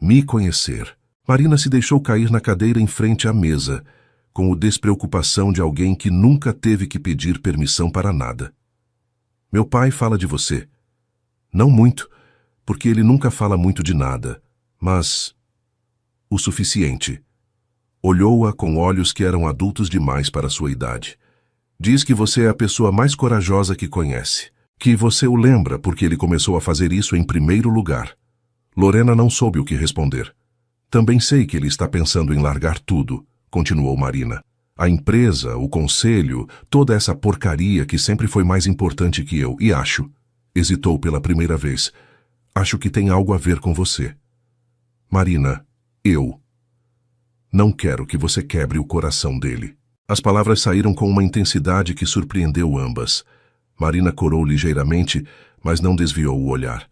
A: Me conhecer. Marina se deixou cair na cadeira em frente à mesa, com o despreocupação de alguém que nunca teve que pedir permissão para nada. "Meu pai fala de você." "Não muito, porque ele nunca fala muito de nada, mas o suficiente." Olhou-a com olhos que eram adultos demais para sua idade. "Diz que você é a pessoa mais corajosa que conhece. Que você o lembra porque ele começou a fazer isso em primeiro lugar." Lorena não soube o que responder. "Também sei que ele está pensando em largar tudo", continuou Marina. "A empresa, o conselho, toda essa porcaria que sempre foi mais importante que eu, e acho." Hesitou pela primeira vez. "Acho que tem algo a ver com você." "Marina, eu não quero que você quebre o coração dele." As palavras saíram com uma intensidade que surpreendeu ambas. Marina corou ligeiramente, mas não desviou o olhar.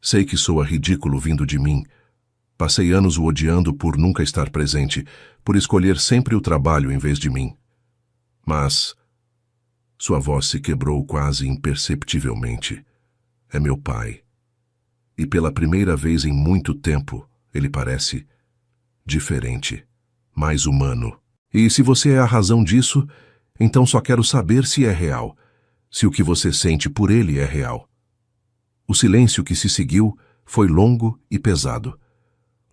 A: "Sei que soa ridículo vindo de mim. Passei anos o odiando por nunca estar presente, por escolher sempre o trabalho em vez de mim. Mas..." Sua voz se quebrou quase imperceptivelmente. "É meu pai. E pela primeira vez em muito tempo, ele parece diferente, mais humano. E se você é a razão disso, então só quero saber se é real, se o que você sente por ele é real. O silêncio que se seguiu foi longo e pesado.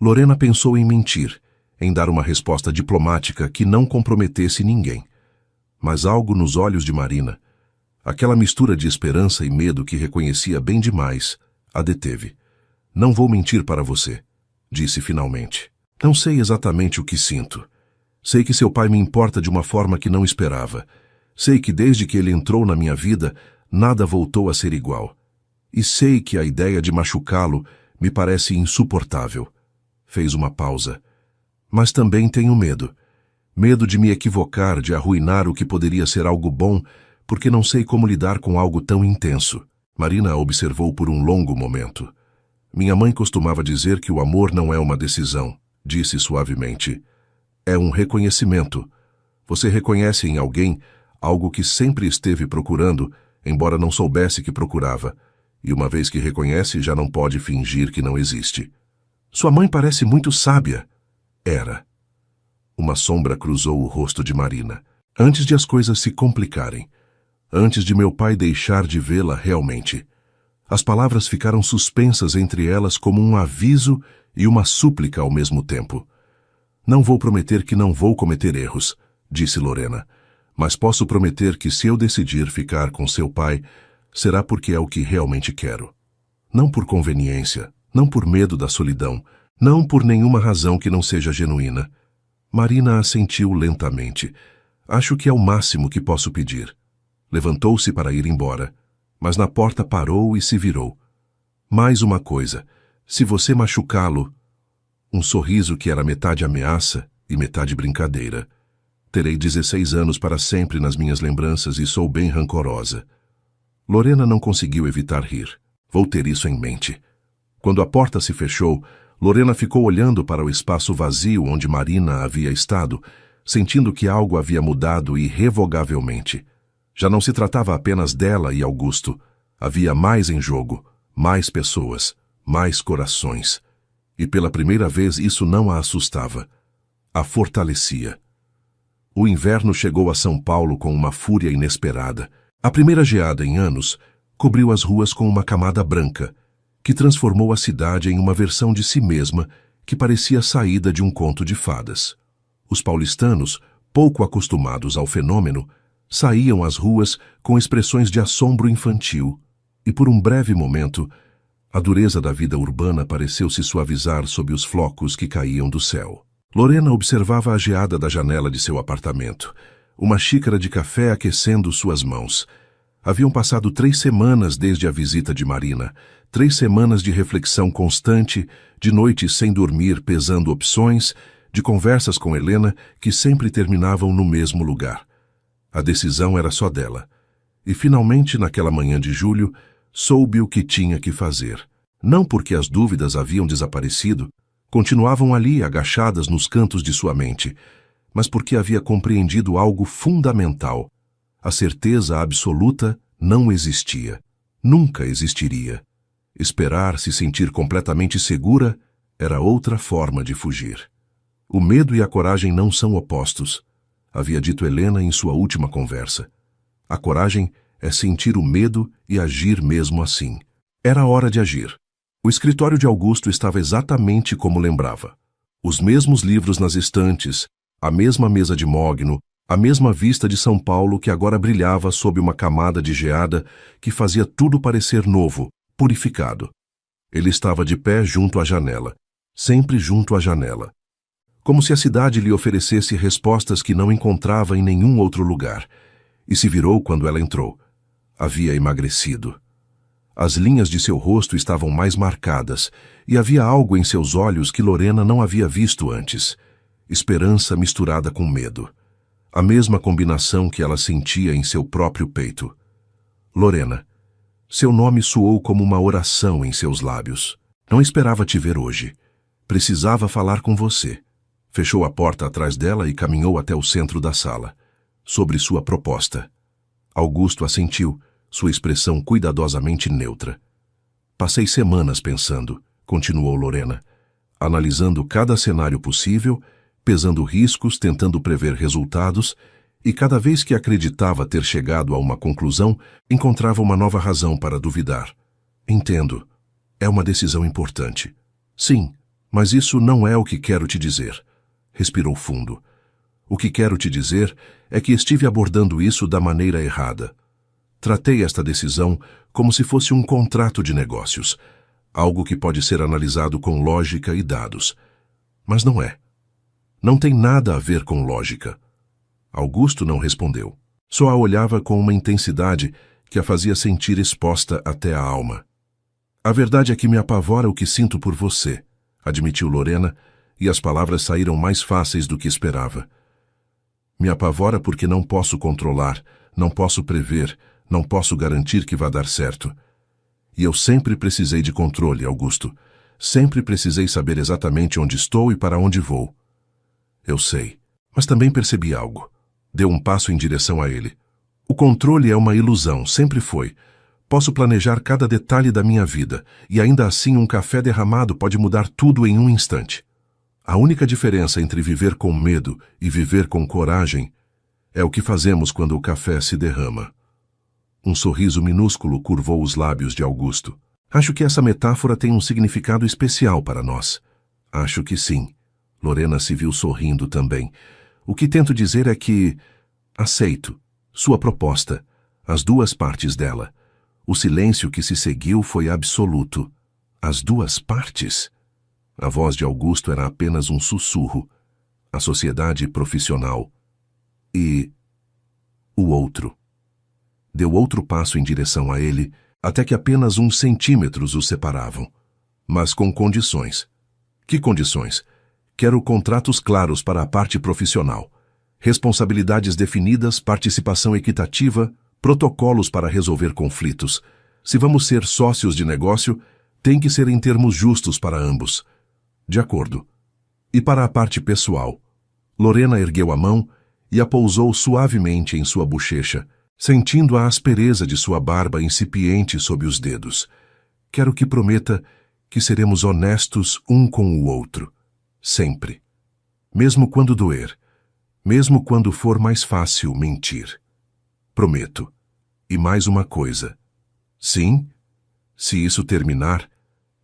A: Lorena pensou em mentir, em dar uma resposta diplomática que não comprometesse ninguém. Mas algo nos olhos de Marina, aquela mistura de esperança e medo que reconhecia bem demais, a deteve. Não vou mentir para você, disse finalmente. Não sei exatamente o que sinto. Sei que seu pai me importa de uma forma que não esperava. Sei que desde que ele entrou na minha vida, nada voltou a ser igual. E sei que a ideia de machucá-lo me parece insuportável. Fez uma pausa. Mas também tenho medo. Medo de me equivocar, de arruinar o que poderia ser algo bom, porque não sei como lidar com algo tão intenso. Marina a observou por um longo momento. Minha mãe costumava dizer que o amor não é uma decisão, disse suavemente. É um reconhecimento. Você reconhece em alguém algo que sempre esteve procurando, embora não soubesse que procurava, e uma vez que reconhece, já não pode fingir que não existe. Sua mãe parece muito sábia. Era. Uma sombra cruzou o rosto de Marina. Antes de as coisas se complicarem. Antes de meu pai deixar de vê-la realmente. As palavras ficaram suspensas entre elas como um aviso e uma súplica ao mesmo tempo. Não vou prometer que não vou cometer erros, disse Lorena, mas posso prometer que se eu decidir ficar com seu pai, será porque é o que realmente quero. Não por conveniência, não por medo da solidão, não por nenhuma razão que não seja genuína. Marina assentiu lentamente. Acho que é o máximo que posso pedir. Levantou-se para ir embora, mas na porta parou e se virou. Mais uma coisa, se você machucá-lo... Um sorriso que era metade ameaça e metade brincadeira. Terei 16 anos para sempre nas minhas lembranças e sou bem rancorosa. Lorena não conseguiu evitar rir. Vou ter isso em mente. Quando a porta se fechou, Lorena ficou olhando para o espaço vazio onde Marina havia estado, sentindo que algo havia mudado irrevogavelmente. Já não se tratava apenas dela e Augusto. Havia mais em jogo, mais pessoas, mais corações. E pela primeira vez isso não a assustava. A fortalecia. O inverno chegou a São Paulo com uma fúria inesperada. A primeira geada em anos cobriu as ruas com uma camada branca, que transformou a cidade em uma versão de si mesma que parecia saída de um conto de fadas. Os paulistanos, pouco acostumados ao fenômeno, saíam às ruas com expressões de assombro infantil, e por um breve momento, a dureza da vida urbana pareceu se suavizar sob os flocos que caíam do céu. Lorena observava a geada da janela de seu apartamento, uma xícara de café aquecendo suas mãos. Haviam passado 3 semanas desde a visita de Marina, 3 semanas de reflexão constante, de noites sem dormir pesando opções, de conversas com Helena que sempre terminavam no mesmo lugar. A decisão era só dela. E finalmente, naquela manhã de julho, soube o que tinha que fazer. Não porque as dúvidas haviam desaparecido, continuavam ali agachadas nos cantos de sua mente, mas porque havia compreendido algo fundamental. A certeza absoluta não existia. Nunca existiria. Esperar se sentir completamente segura era outra forma de fugir. O medo e a coragem não são opostos, havia dito Helena em sua última conversa. A coragem é sentir o medo e agir mesmo assim. Era hora de agir. O escritório de Augusto estava exatamente como lembrava. Os mesmos livros nas estantes, a mesma mesa de mogno, a mesma vista de São Paulo que agora brilhava sob uma camada de geada que fazia tudo parecer novo, purificado. Ele estava de pé junto à janela, sempre junto à janela. Como se a cidade lhe oferecesse respostas que não encontrava em nenhum outro lugar, e se virou quando ela entrou. Havia emagrecido. As linhas de seu rosto estavam mais marcadas, e havia algo em seus olhos que Lorena não havia visto antes. Esperança misturada com medo. A mesma combinação que ela sentia em seu próprio peito. Lorena. Seu nome soou como uma oração em seus lábios. Não esperava te ver hoje. Precisava falar com você. Fechou a porta atrás dela e caminhou até o centro da sala. Sobre sua proposta. Augusto assentiu, sua expressão cuidadosamente neutra. Passei semanas pensando, continuou Lorena, analisando cada cenário possível, pesando riscos, tentando prever resultados, e cada vez que acreditava ter chegado a uma conclusão, encontrava uma nova razão para duvidar. Entendo. É uma decisão importante. Sim, mas isso não é o que quero te dizer. Respirou fundo. O que quero te dizer é que estive abordando isso da maneira errada. Tratei esta decisão como se fosse um contrato de negócios, algo que pode ser analisado com lógica e dados. Mas não é. Não tem nada a ver com lógica. Augusto não respondeu. Só a olhava com uma intensidade que a fazia sentir exposta até a alma. A verdade é que me apavora o que sinto por você, admitiu Lorena, e as palavras saíram mais fáceis do que esperava. Me apavora porque não posso controlar, não posso prever, não posso garantir que vá dar certo. E eu sempre precisei de controle, Augusto. Sempre precisei saber exatamente onde estou e para onde vou. Eu sei, mas também percebi algo. Deu um passo em direção a ele. O controle é uma ilusão, sempre foi. Posso planejar cada detalhe da minha vida, e ainda assim um café derramado pode mudar tudo em um instante. A única diferença entre viver com medo e viver com coragem é o que fazemos quando o café se derrama. Um sorriso minúsculo curvou os lábios de Augusto. Acho que essa metáfora tem um significado especial para nós. Acho que sim. Lorena se viu sorrindo também. O que tento dizer é que aceito sua proposta, as duas partes dela. O silêncio que se seguiu foi absoluto. As duas partes? A voz de Augusto era apenas um sussurro. A sociedade profissional. E o outro. Deu outro passo em direção a ele, até que apenas uns centímetros os separavam. Mas com condições. Que condições? Quero contratos claros para a parte profissional. Responsabilidades definidas, participação equitativa, protocolos para resolver conflitos. Se vamos ser sócios de negócio, tem que ser em termos justos para ambos. De acordo. E para a parte pessoal? Lorena ergueu a mão e a pousou suavemente em sua bochecha, sentindo a aspereza de sua barba incipiente sob os dedos. Quero que prometa que seremos honestos um com o outro. Sempre. Mesmo quando doer. Mesmo quando for mais fácil mentir. Prometo. E mais uma coisa. Sim, se isso terminar,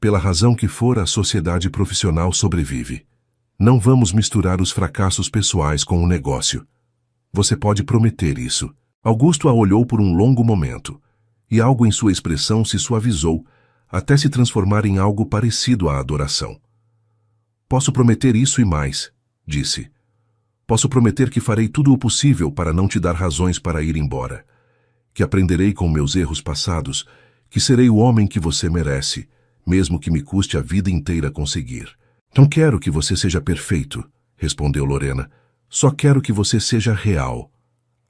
A: pela razão que for, a sociedade profissional sobrevive. Não vamos misturar os fracassos pessoais com o negócio. Você pode prometer isso. Augusto a olhou por um longo momento, e algo em sua expressão se suavizou, até se transformar em algo parecido à adoração. Posso prometer isso e mais, disse. Posso prometer que farei tudo o possível para não te dar razões para ir embora. Que aprenderei com meus erros passados, que serei o homem que você merece, mesmo que me custe a vida inteira conseguir. Não quero que você seja perfeito, respondeu Lorena. Só quero que você seja real.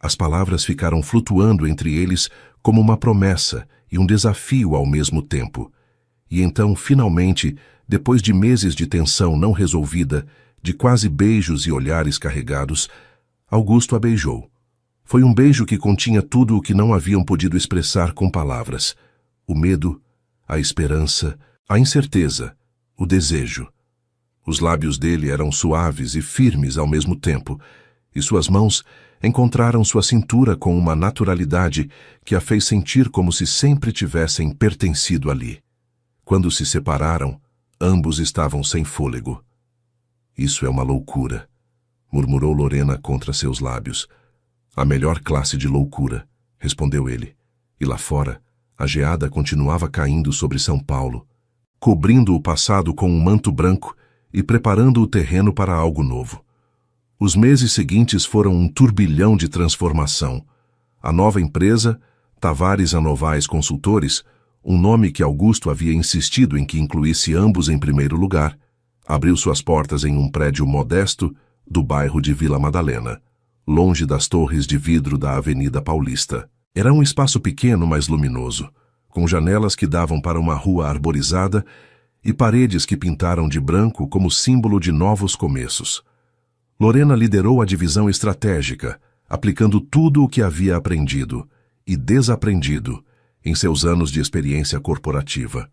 A: As palavras ficaram flutuando entre eles como uma promessa e um desafio ao mesmo tempo. E então, finalmente, depois de meses de tensão não resolvida, de quase beijos e olhares carregados, Augusto a beijou. Foi um beijo que continha tudo o que não haviam podido expressar com palavras. O medo, a esperança, a incerteza, o desejo. Os lábios dele eram suaves e firmes ao mesmo tempo, e suas mãos encontraram sua cintura com uma naturalidade que a fez sentir como se sempre tivessem pertencido ali. Quando se separaram, ambos estavam sem fôlego. Isso é uma loucura, murmurou Lorena contra seus lábios. A melhor classe de loucura, respondeu ele. E lá fora, a geada continuava caindo sobre São Paulo, cobrindo o passado com um manto branco e preparando o terreno para algo novo. Os meses seguintes foram um turbilhão de transformação. A nova empresa, Tavares a Novaes Consultores, um nome que Augusto havia insistido em que incluísse ambos em primeiro lugar, abriu suas portas em um prédio modesto do bairro de Vila Madalena, longe das torres de vidro da Avenida Paulista. Era um espaço pequeno, mas luminoso, com janelas que davam para uma rua arborizada e paredes que pintaram de branco como símbolo de novos começos. Lorena liderou a divisão estratégica, aplicando tudo o que havia aprendido e desaprendido em seus anos de experiência corporativa.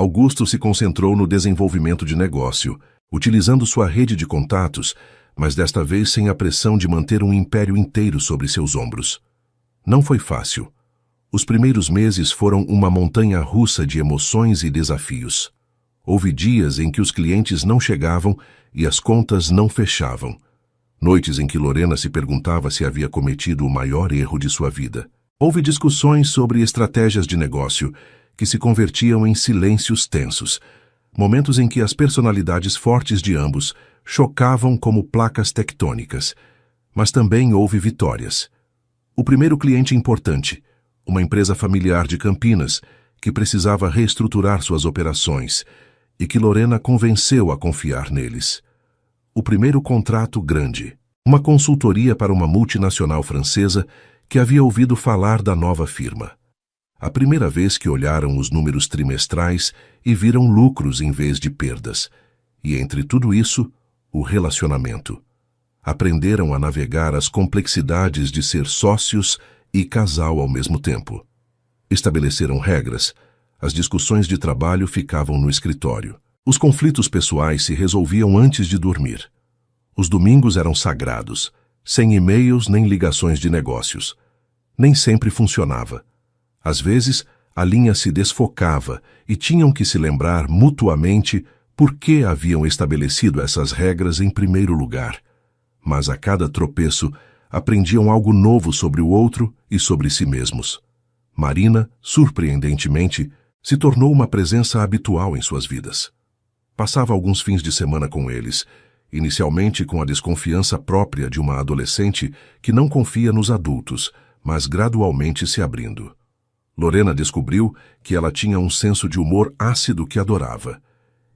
A: Augusto se concentrou no desenvolvimento de negócio, utilizando sua rede de contatos, mas desta vez sem a pressão de manter um império inteiro sobre seus ombros. Não foi fácil. Os primeiros meses foram uma montanha-russa de emoções e desafios. Houve dias em que os clientes não chegavam e as contas não fechavam. Noites em que Lorena se perguntava se havia cometido o maior erro de sua vida. Houve discussões sobre estratégias de negócio que se convertiam em silêncios tensos, momentos em que as personalidades fortes de ambos chocavam como placas tectônicas. Mas também houve vitórias. O primeiro cliente importante, uma empresa familiar de Campinas, que precisava reestruturar suas operações e que Lorena convenceu a confiar neles. O primeiro contrato grande, uma consultoria para uma multinacional francesa que havia ouvido falar da nova firma. A primeira vez que olharam os números trimestrais e viram lucros em vez de perdas. E entre tudo isso, o relacionamento. Aprenderam a navegar as complexidades de ser sócios e casal ao mesmo tempo. Estabeleceram regras. As discussões de trabalho ficavam no escritório. Os conflitos pessoais se resolviam antes de dormir. Os domingos eram sagrados, sem e-mails nem ligações de negócios. Nem sempre funcionava. Às vezes, a linha se desfocava e tinham que se lembrar mutuamente por que haviam estabelecido essas regras em primeiro lugar. Mas a cada tropeço, aprendiam algo novo sobre o outro e sobre si mesmos. Marina, surpreendentemente, se tornou uma presença habitual em suas vidas. Passava alguns fins de semana com eles, inicialmente com a desconfiança própria de uma adolescente que não confia nos adultos, mas gradualmente se abrindo. Lorena descobriu que ela tinha um senso de humor ácido que adorava.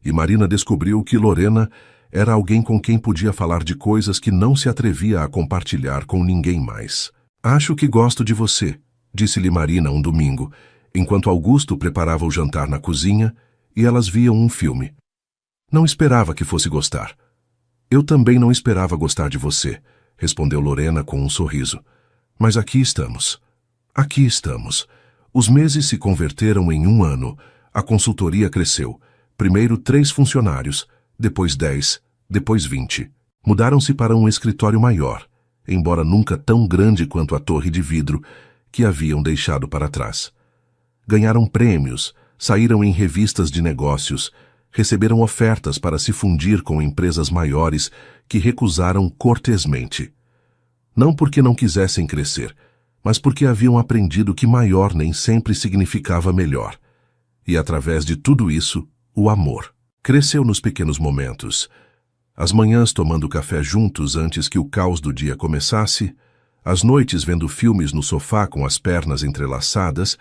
A: E Marina descobriu que Lorena era alguém com quem podia falar de coisas que não se atrevia a compartilhar com ninguém mais. "Acho que gosto de você", disse-lhe Marina um domingo, enquanto Augusto preparava o jantar na cozinha e elas viam um filme. "Não esperava que fosse gostar." "Eu também não esperava gostar de você", respondeu Lorena com um sorriso. "Mas aqui estamos. Aqui estamos." Os meses se converteram em um ano. A consultoria cresceu. Primeiro 3 funcionários, depois 10, depois 20. Mudaram-se para um escritório maior, embora nunca tão grande quanto a torre de vidro que haviam deixado para trás. Ganharam prêmios, saíram em revistas de negócios, receberam ofertas para se fundir com empresas maiores que recusaram cortesmente. Não porque não quisessem crescer, mas porque haviam aprendido que maior nem sempre significava melhor. E através de tudo isso, o amor. Cresceu nos pequenos momentos. As manhãs tomando café juntos antes que o caos do dia começasse, as noites vendo filmes no sofá com as pernas entrelaçadas,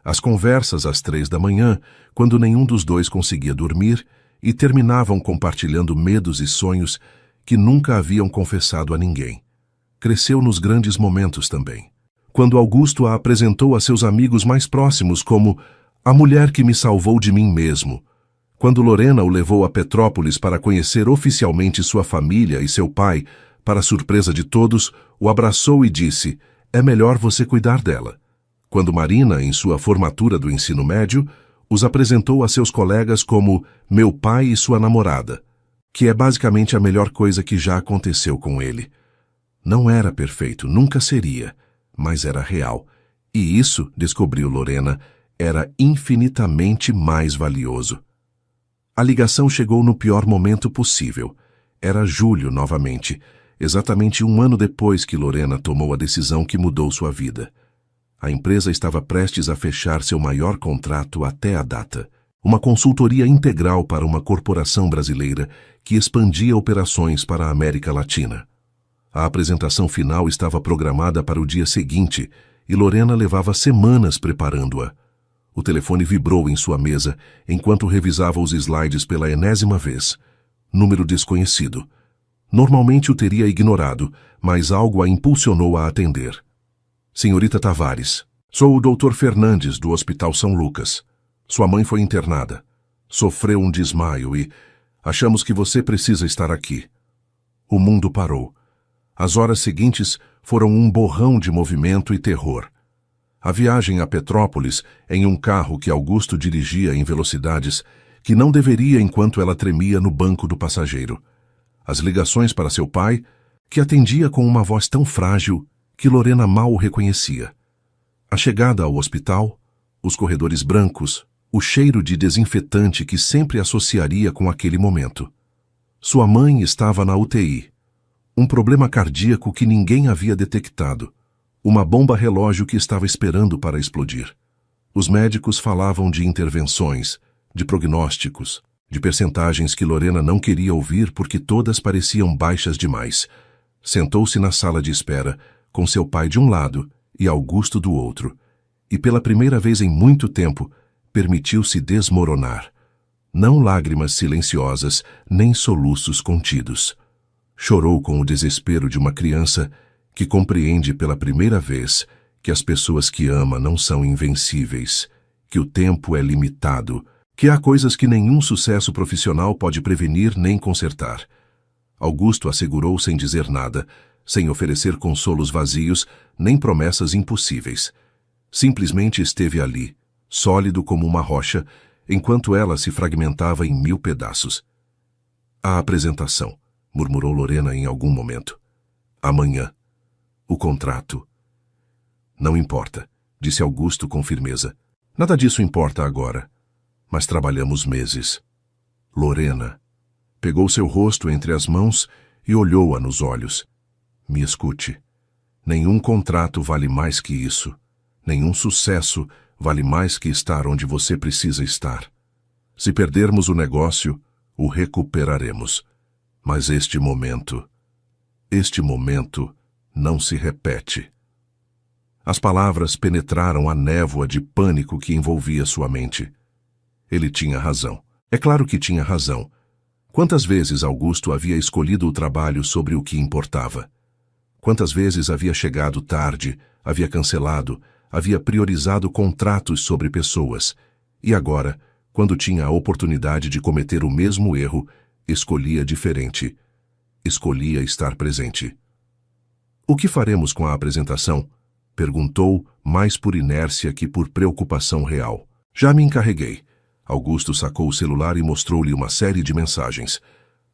A: as conversas às 3 da manhã, quando nenhum dos dois conseguia dormir, e terminavam compartilhando medos e sonhos que nunca haviam confessado a ninguém. Cresceu nos grandes momentos também. Quando Augusto a apresentou a seus amigos mais próximos como a mulher que me salvou de mim mesmo. Quando Lorena o levou a Petrópolis para conhecer oficialmente sua família e seu pai, para surpresa de todos, o abraçou e disse, "É melhor você cuidar dela." Quando Marina, em sua formatura do ensino médio, os apresentou a seus colegas como meu pai e sua namorada, que é basicamente a melhor coisa que já aconteceu com ele. Não era perfeito, nunca seria, mas era real. E isso, descobriu Lorena, era infinitamente mais valioso. A ligação chegou no pior momento possível. Era julho novamente, exatamente um ano depois que Lorena tomou a decisão que mudou sua vida. A empresa estava prestes a fechar seu maior contrato até a data. Uma consultoria integral para uma corporação brasileira que expandia operações para a América Latina. A apresentação final estava programada para o dia seguinte e Lorena levava semanas preparando-a. O telefone vibrou em sua mesa enquanto revisava os slides pela enésima vez. Número desconhecido. Normalmente o teria ignorado, mas algo a impulsionou a atender. "Senhorita Tavares, sou o Dr. Fernandes, do Hospital São Lucas. Sua mãe foi internada. Sofreu um desmaio e achamos que você precisa estar aqui." O mundo parou. As horas seguintes foram um borrão de movimento e terror. A viagem a Petrópolis em um carro que Augusto dirigia em velocidades que não deveria enquanto ela tremia no banco do passageiro. As ligações para seu pai, que atendia com uma voz tão frágil que Lorena mal o reconhecia. A chegada ao hospital, os corredores brancos, o cheiro de desinfetante que sempre associaria com aquele momento. Sua mãe estava na UTI. Um problema cardíaco que ninguém havia detectado. Uma bomba relógio que estava esperando para explodir. Os médicos falavam de intervenções, de prognósticos, de percentagens que Lorena não queria ouvir porque todas pareciam baixas demais. Sentou-se na sala de espera, com seu pai de um lado e Augusto do outro, e pela primeira vez em muito tempo, permitiu-se desmoronar. Não lágrimas silenciosas, nem soluços contidos. Chorou com o desespero de uma criança que compreende pela primeira vez que as pessoas que ama não são invencíveis, que o tempo é limitado, que há coisas que nenhum sucesso profissional pode prevenir nem consertar. Augusto assegurou sem dizer nada, sem oferecer consolos vazios, nem promessas impossíveis. Simplesmente esteve ali, sólido como uma rocha, enquanto ela se fragmentava em 1000 pedaços. A apresentação, murmurou Lorena em algum momento. Amanhã. O contrato. Não importa, disse Augusto com firmeza. Nada disso importa agora. Mas trabalhamos meses. Lorena pegou seu rosto entre as mãos e olhou-a nos olhos. Me escute. Nenhum contrato vale mais que isso. Nenhum sucesso vale mais que estar onde você precisa estar. Se perdermos o negócio, o recuperaremos. Mas este momento não se repete. As palavras penetraram a névoa de pânico que envolvia sua mente. Ele tinha razão. É claro que tinha razão. Quantas vezes Augusto havia escolhido o trabalho sobre o que importava? Quantas vezes havia chegado tarde, havia cancelado, havia priorizado contratos sobre pessoas, e agora, quando tinha a oportunidade de cometer o mesmo erro, escolhia diferente. Escolhia estar presente. O que faremos com a apresentação? Perguntou, mais por inércia que por preocupação real. Já me encarreguei. Augusto sacou o celular e mostrou-lhe uma série de mensagens.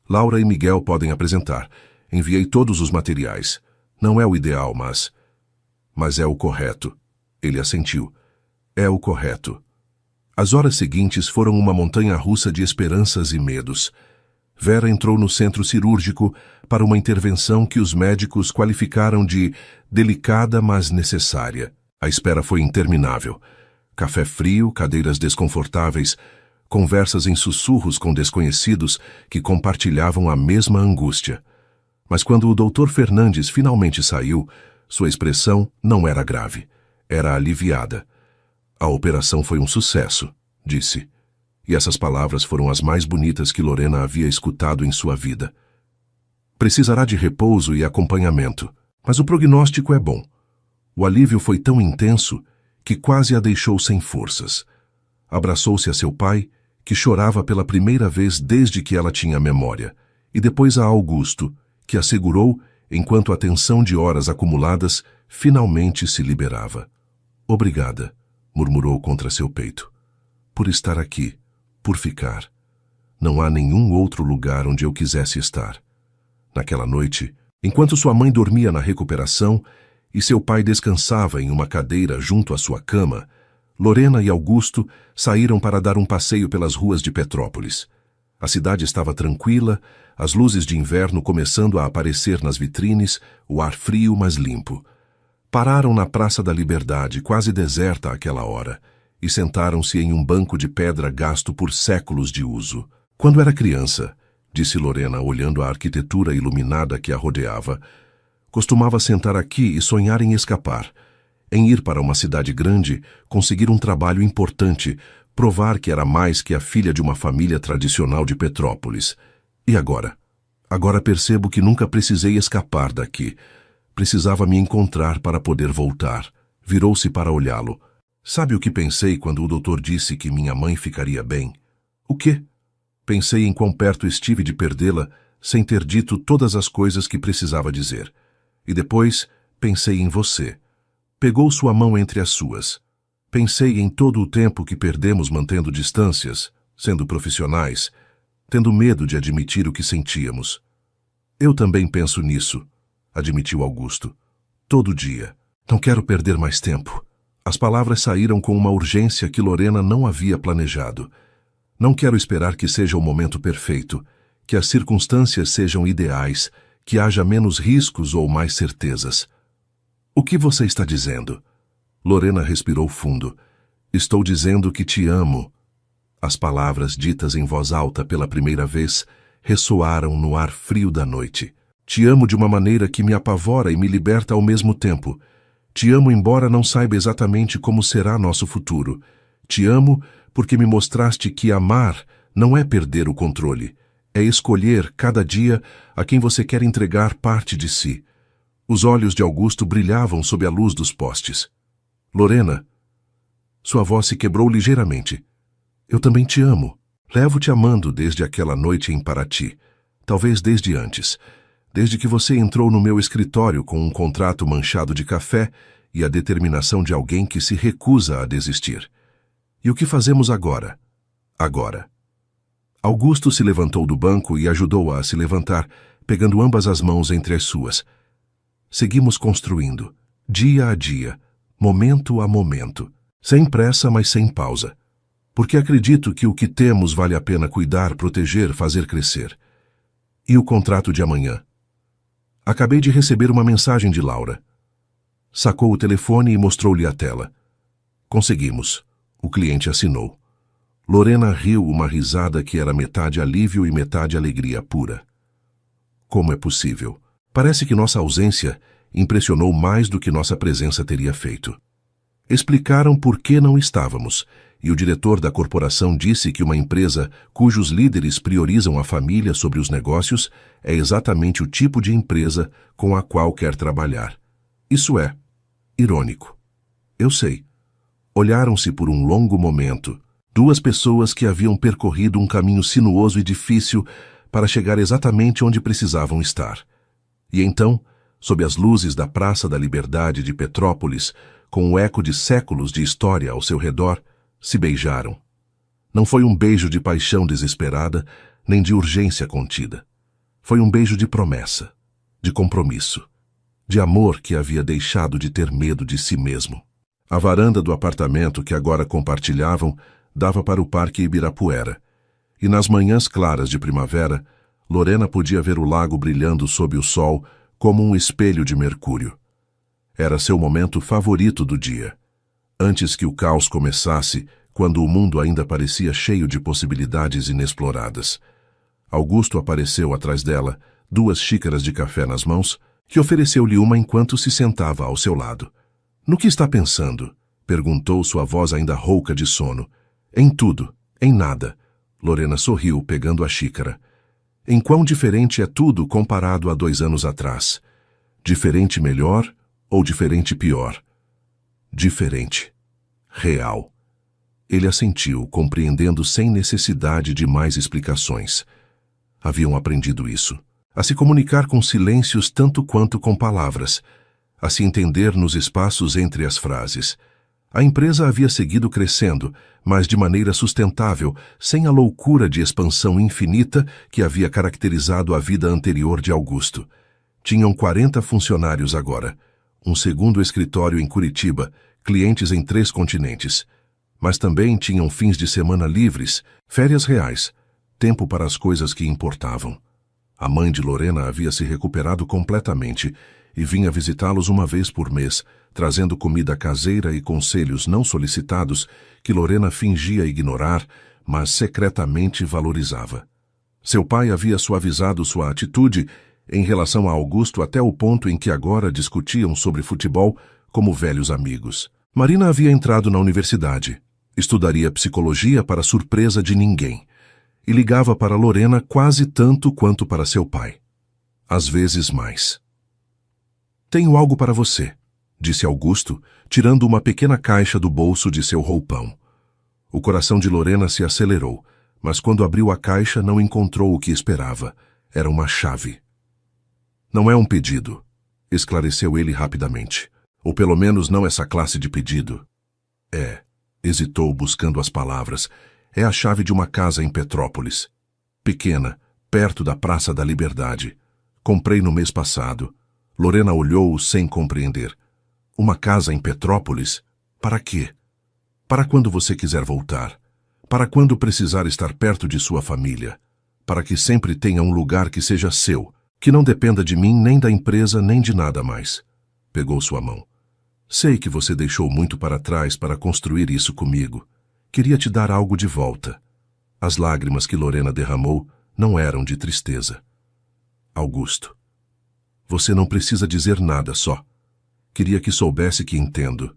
A: Laura e Miguel podem apresentar. Enviei todos os materiais. Não é o ideal, mas é o correto. Ele assentiu. É o correto. As horas seguintes foram uma montanha-russa de esperanças e medos. Vera entrou no centro cirúrgico para uma intervenção que os médicos qualificaram de delicada, mas necessária. A espera foi interminável. Café frio, cadeiras desconfortáveis, conversas em sussurros com desconhecidos que compartilhavam a mesma angústia. Mas quando o Dr. Fernandes finalmente saiu, sua expressão não era grave. Era aliviada. A operação foi um sucesso, disse. E essas palavras foram as mais bonitas que Lorena havia escutado em sua vida. Precisará de repouso e acompanhamento, mas o prognóstico é bom. O alívio foi tão intenso que quase a deixou sem forças. Abraçou-se a seu pai, que chorava pela primeira vez desde que ela tinha memória, e depois a Augusto, que assegurou, enquanto a tensão de horas acumuladas finalmente se liberava. Obrigada, murmurou contra seu peito, por estar aqui. Por ficar. Não há nenhum outro lugar onde eu quisesse estar. Naquela noite, enquanto sua mãe dormia na recuperação e seu pai descansava em uma cadeira junto à sua cama, Lorena e Augusto saíram para dar um passeio pelas ruas de Petrópolis. A cidade estava tranquila, as luzes de inverno começando a aparecer nas vitrines, o ar frio mas limpo. Pararam na Praça da Liberdade, quase deserta àquela hora, e sentaram-se em um banco de pedra gasto por séculos de uso. Quando era criança, disse Lorena olhando a arquitetura iluminada que a rodeava, costumava sentar aqui e sonhar em escapar, em ir para uma cidade grande, conseguir um trabalho importante, provar que era mais que a filha de uma família tradicional de Petrópolis. E agora? Agora percebo que nunca precisei escapar daqui. Precisava me encontrar para poder voltar. Virou-se para olhá-lo. Sabe o que pensei quando o doutor disse que minha mãe ficaria bem? O quê? Pensei em quão perto estive de perdê-la sem ter dito todas as coisas que precisava dizer. E depois pensei em você. Pegou sua mão entre as suas. Pensei em todo o tempo que perdemos mantendo distâncias, sendo profissionais, tendo medo de admitir o que sentíamos. Eu também penso nisso, admitiu Augusto. Todo dia. Não quero perder mais tempo. As palavras saíram com uma urgência que Lorena não havia planejado. Não quero esperar que seja o momento perfeito, que as circunstâncias sejam ideais, que haja menos riscos ou mais certezas. O que você está dizendo? Lorena respirou fundo. Estou dizendo que te amo. As palavras ditas em voz alta pela primeira vez ressoaram no ar frio da noite. Te amo de uma maneira que me apavora e me liberta ao mesmo tempo. Te amo embora não saiba exatamente como será nosso futuro. Te amo porque me mostraste que amar não é perder o controle. É escolher, cada dia, a quem você quer entregar parte de si. Os olhos de Augusto brilhavam sob a luz dos postes. Lorena, sua voz se quebrou ligeiramente. Eu também te amo. Levo-te amando desde aquela noite em Paraty. Talvez desde antes. Desde que você entrou no meu escritório com um contrato manchado de café e a determinação de alguém que se recusa a desistir. E o que fazemos agora? Agora. Augusto se levantou do banco e ajudou-a a se levantar, pegando ambas as mãos entre as suas. Seguimos construindo, dia a dia, momento a momento, sem pressa, mas sem pausa. Porque acredito que o que temos vale a pena cuidar, proteger, fazer crescer. E o contrato de amanhã? Acabei de receber uma mensagem de Laura. Sacou o telefone e mostrou-lhe a tela. Conseguimos. O cliente assinou. Lorena riu uma risada que era metade alívio e metade alegria pura. Como é possível? Parece que nossa ausência impressionou mais do que nossa presença teria feito. Explicaram por que não estávamos, e o diretor da corporação disse que uma empresa cujos líderes priorizam a família sobre os negócios é exatamente o tipo de empresa com a qual quer trabalhar. Isso é irônico. Eu sei. Olharam-se por um longo momento, duas pessoas que haviam percorrido um caminho sinuoso e difícil para chegar exatamente onde precisavam estar. E então, sob as luzes da Praça da Liberdade de Petrópolis, com o eco de séculos de história ao seu redor, se beijaram. Não foi um beijo de paixão desesperada, nem de urgência contida. Foi um beijo de promessa, de compromisso, de amor que havia deixado de ter medo de si mesmo. A varanda do apartamento que agora compartilhavam dava para o Parque Ibirapuera, e nas manhãs claras de primavera, Lorena podia ver o lago brilhando sob o sol como um espelho de mercúrio. Era seu momento favorito do dia. Antes que o caos começasse, quando o mundo ainda parecia cheio de possibilidades inexploradas. Augusto apareceu atrás dela, 2 xícaras de café nas mãos, que ofereceu-lhe uma enquanto se sentava ao seu lado. No que está pensando? Perguntou sua voz ainda rouca de sono. Em tudo, em nada. Lorena sorriu, pegando a xícara. Em quão diferente é tudo comparado a 2 anos atrás? Diferente melhor ou diferente pior? Diferente. Real. Ele assentiu, compreendendo sem necessidade de mais explicações. Haviam aprendido isso. A se comunicar com silêncios tanto quanto com palavras. A se entender nos espaços entre as frases. A empresa havia seguido crescendo, mas de maneira sustentável, sem a loucura de expansão infinita que havia caracterizado a vida anterior de Augusto. Tinham 40 funcionários agora. Um segundo escritório em Curitiba, clientes em 3 continentes. Mas também tinham fins de semana livres, férias reais, tempo para as coisas que importavam. A mãe de Lorena havia se recuperado completamente e vinha visitá-los uma vez por mês, trazendo comida caseira e conselhos não solicitados que Lorena fingia ignorar, mas secretamente valorizava. Seu pai havia suavizado sua atitude em relação a Augusto até o ponto em que agora discutiam sobre futebol como velhos amigos. Marina havia entrado na universidade, estudaria psicologia para surpresa de ninguém, e ligava para Lorena quase tanto quanto para seu pai. Às vezes mais. Tenho algo para você, disse Augusto, tirando uma pequena caixa do bolso de seu roupão. O coração de Lorena se acelerou, mas quando abriu a caixa não encontrou o que esperava. Era uma chave. Não é um pedido, esclareceu ele rapidamente. Ou pelo menos não essa classe de pedido. Hesitou buscando as palavras. É a chave de uma casa em Petrópolis. Pequena, perto da Praça da Liberdade. Comprei no mês passado. Lorena olhou-o sem compreender. Uma casa em Petrópolis? Para quê? Para quando você quiser voltar. Para quando precisar estar perto de sua família. Para que sempre tenha um lugar que seja seu, que não dependa de mim, nem da empresa, nem de nada mais. Pegou sua mão. Sei que você deixou muito para trás para construir isso comigo. Queria te dar algo de volta. As lágrimas que Lorena derramou não eram de tristeza. Augusto, você não precisa dizer nada só. Queria que soubesse que entendo,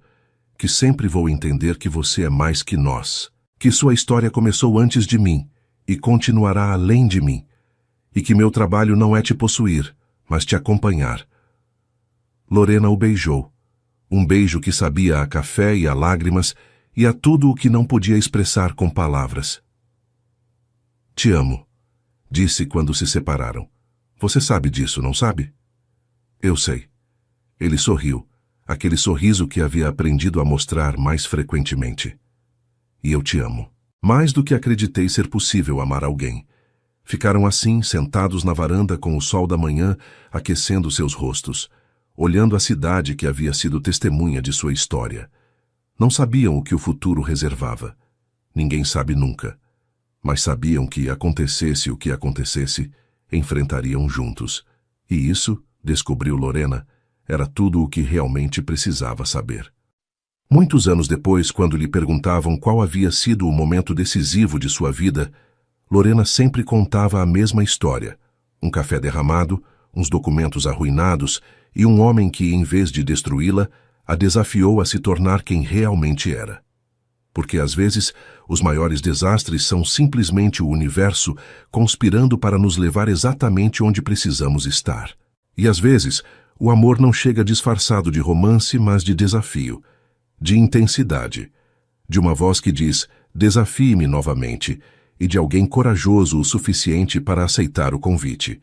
A: que sempre vou entender que você é mais que nós, que sua história começou antes de mim e continuará além de mim, e que meu trabalho não é te possuir, mas te acompanhar. Lorena o beijou. Um beijo que sabia a café e a lágrimas e a tudo o que não podia expressar com palavras. Te amo, disse quando se separaram. Você sabe disso, não sabe? Eu sei. Ele sorriu, aquele sorriso que havia aprendido a mostrar mais frequentemente. E eu te amo. Mais do que acreditei ser possível amar alguém. Ficaram assim, sentados na varanda com o sol da manhã aquecendo seus rostos, olhando a cidade que havia sido testemunha de sua história. Não sabiam o que o futuro reservava. Ninguém sabe nunca. Mas sabiam que, acontecesse o que acontecesse, enfrentariam juntos. E isso, descobriu Lorena, era tudo o que realmente precisava saber. Muitos anos depois, quando lhe perguntavam qual havia sido o momento decisivo de sua vida, Lorena sempre contava a mesma história. Um café derramado, uns documentos arruinados e um homem que, em vez de destruí-la, a desafiou a se tornar quem realmente era. Porque, às vezes, os maiores desastres são simplesmente o universo conspirando para nos levar exatamente onde precisamos estar. E, às vezes, o amor não chega disfarçado de romance, mas de desafio, de intensidade, de uma voz que diz, desafie-me novamente, e de alguém corajoso o suficiente para aceitar o convite.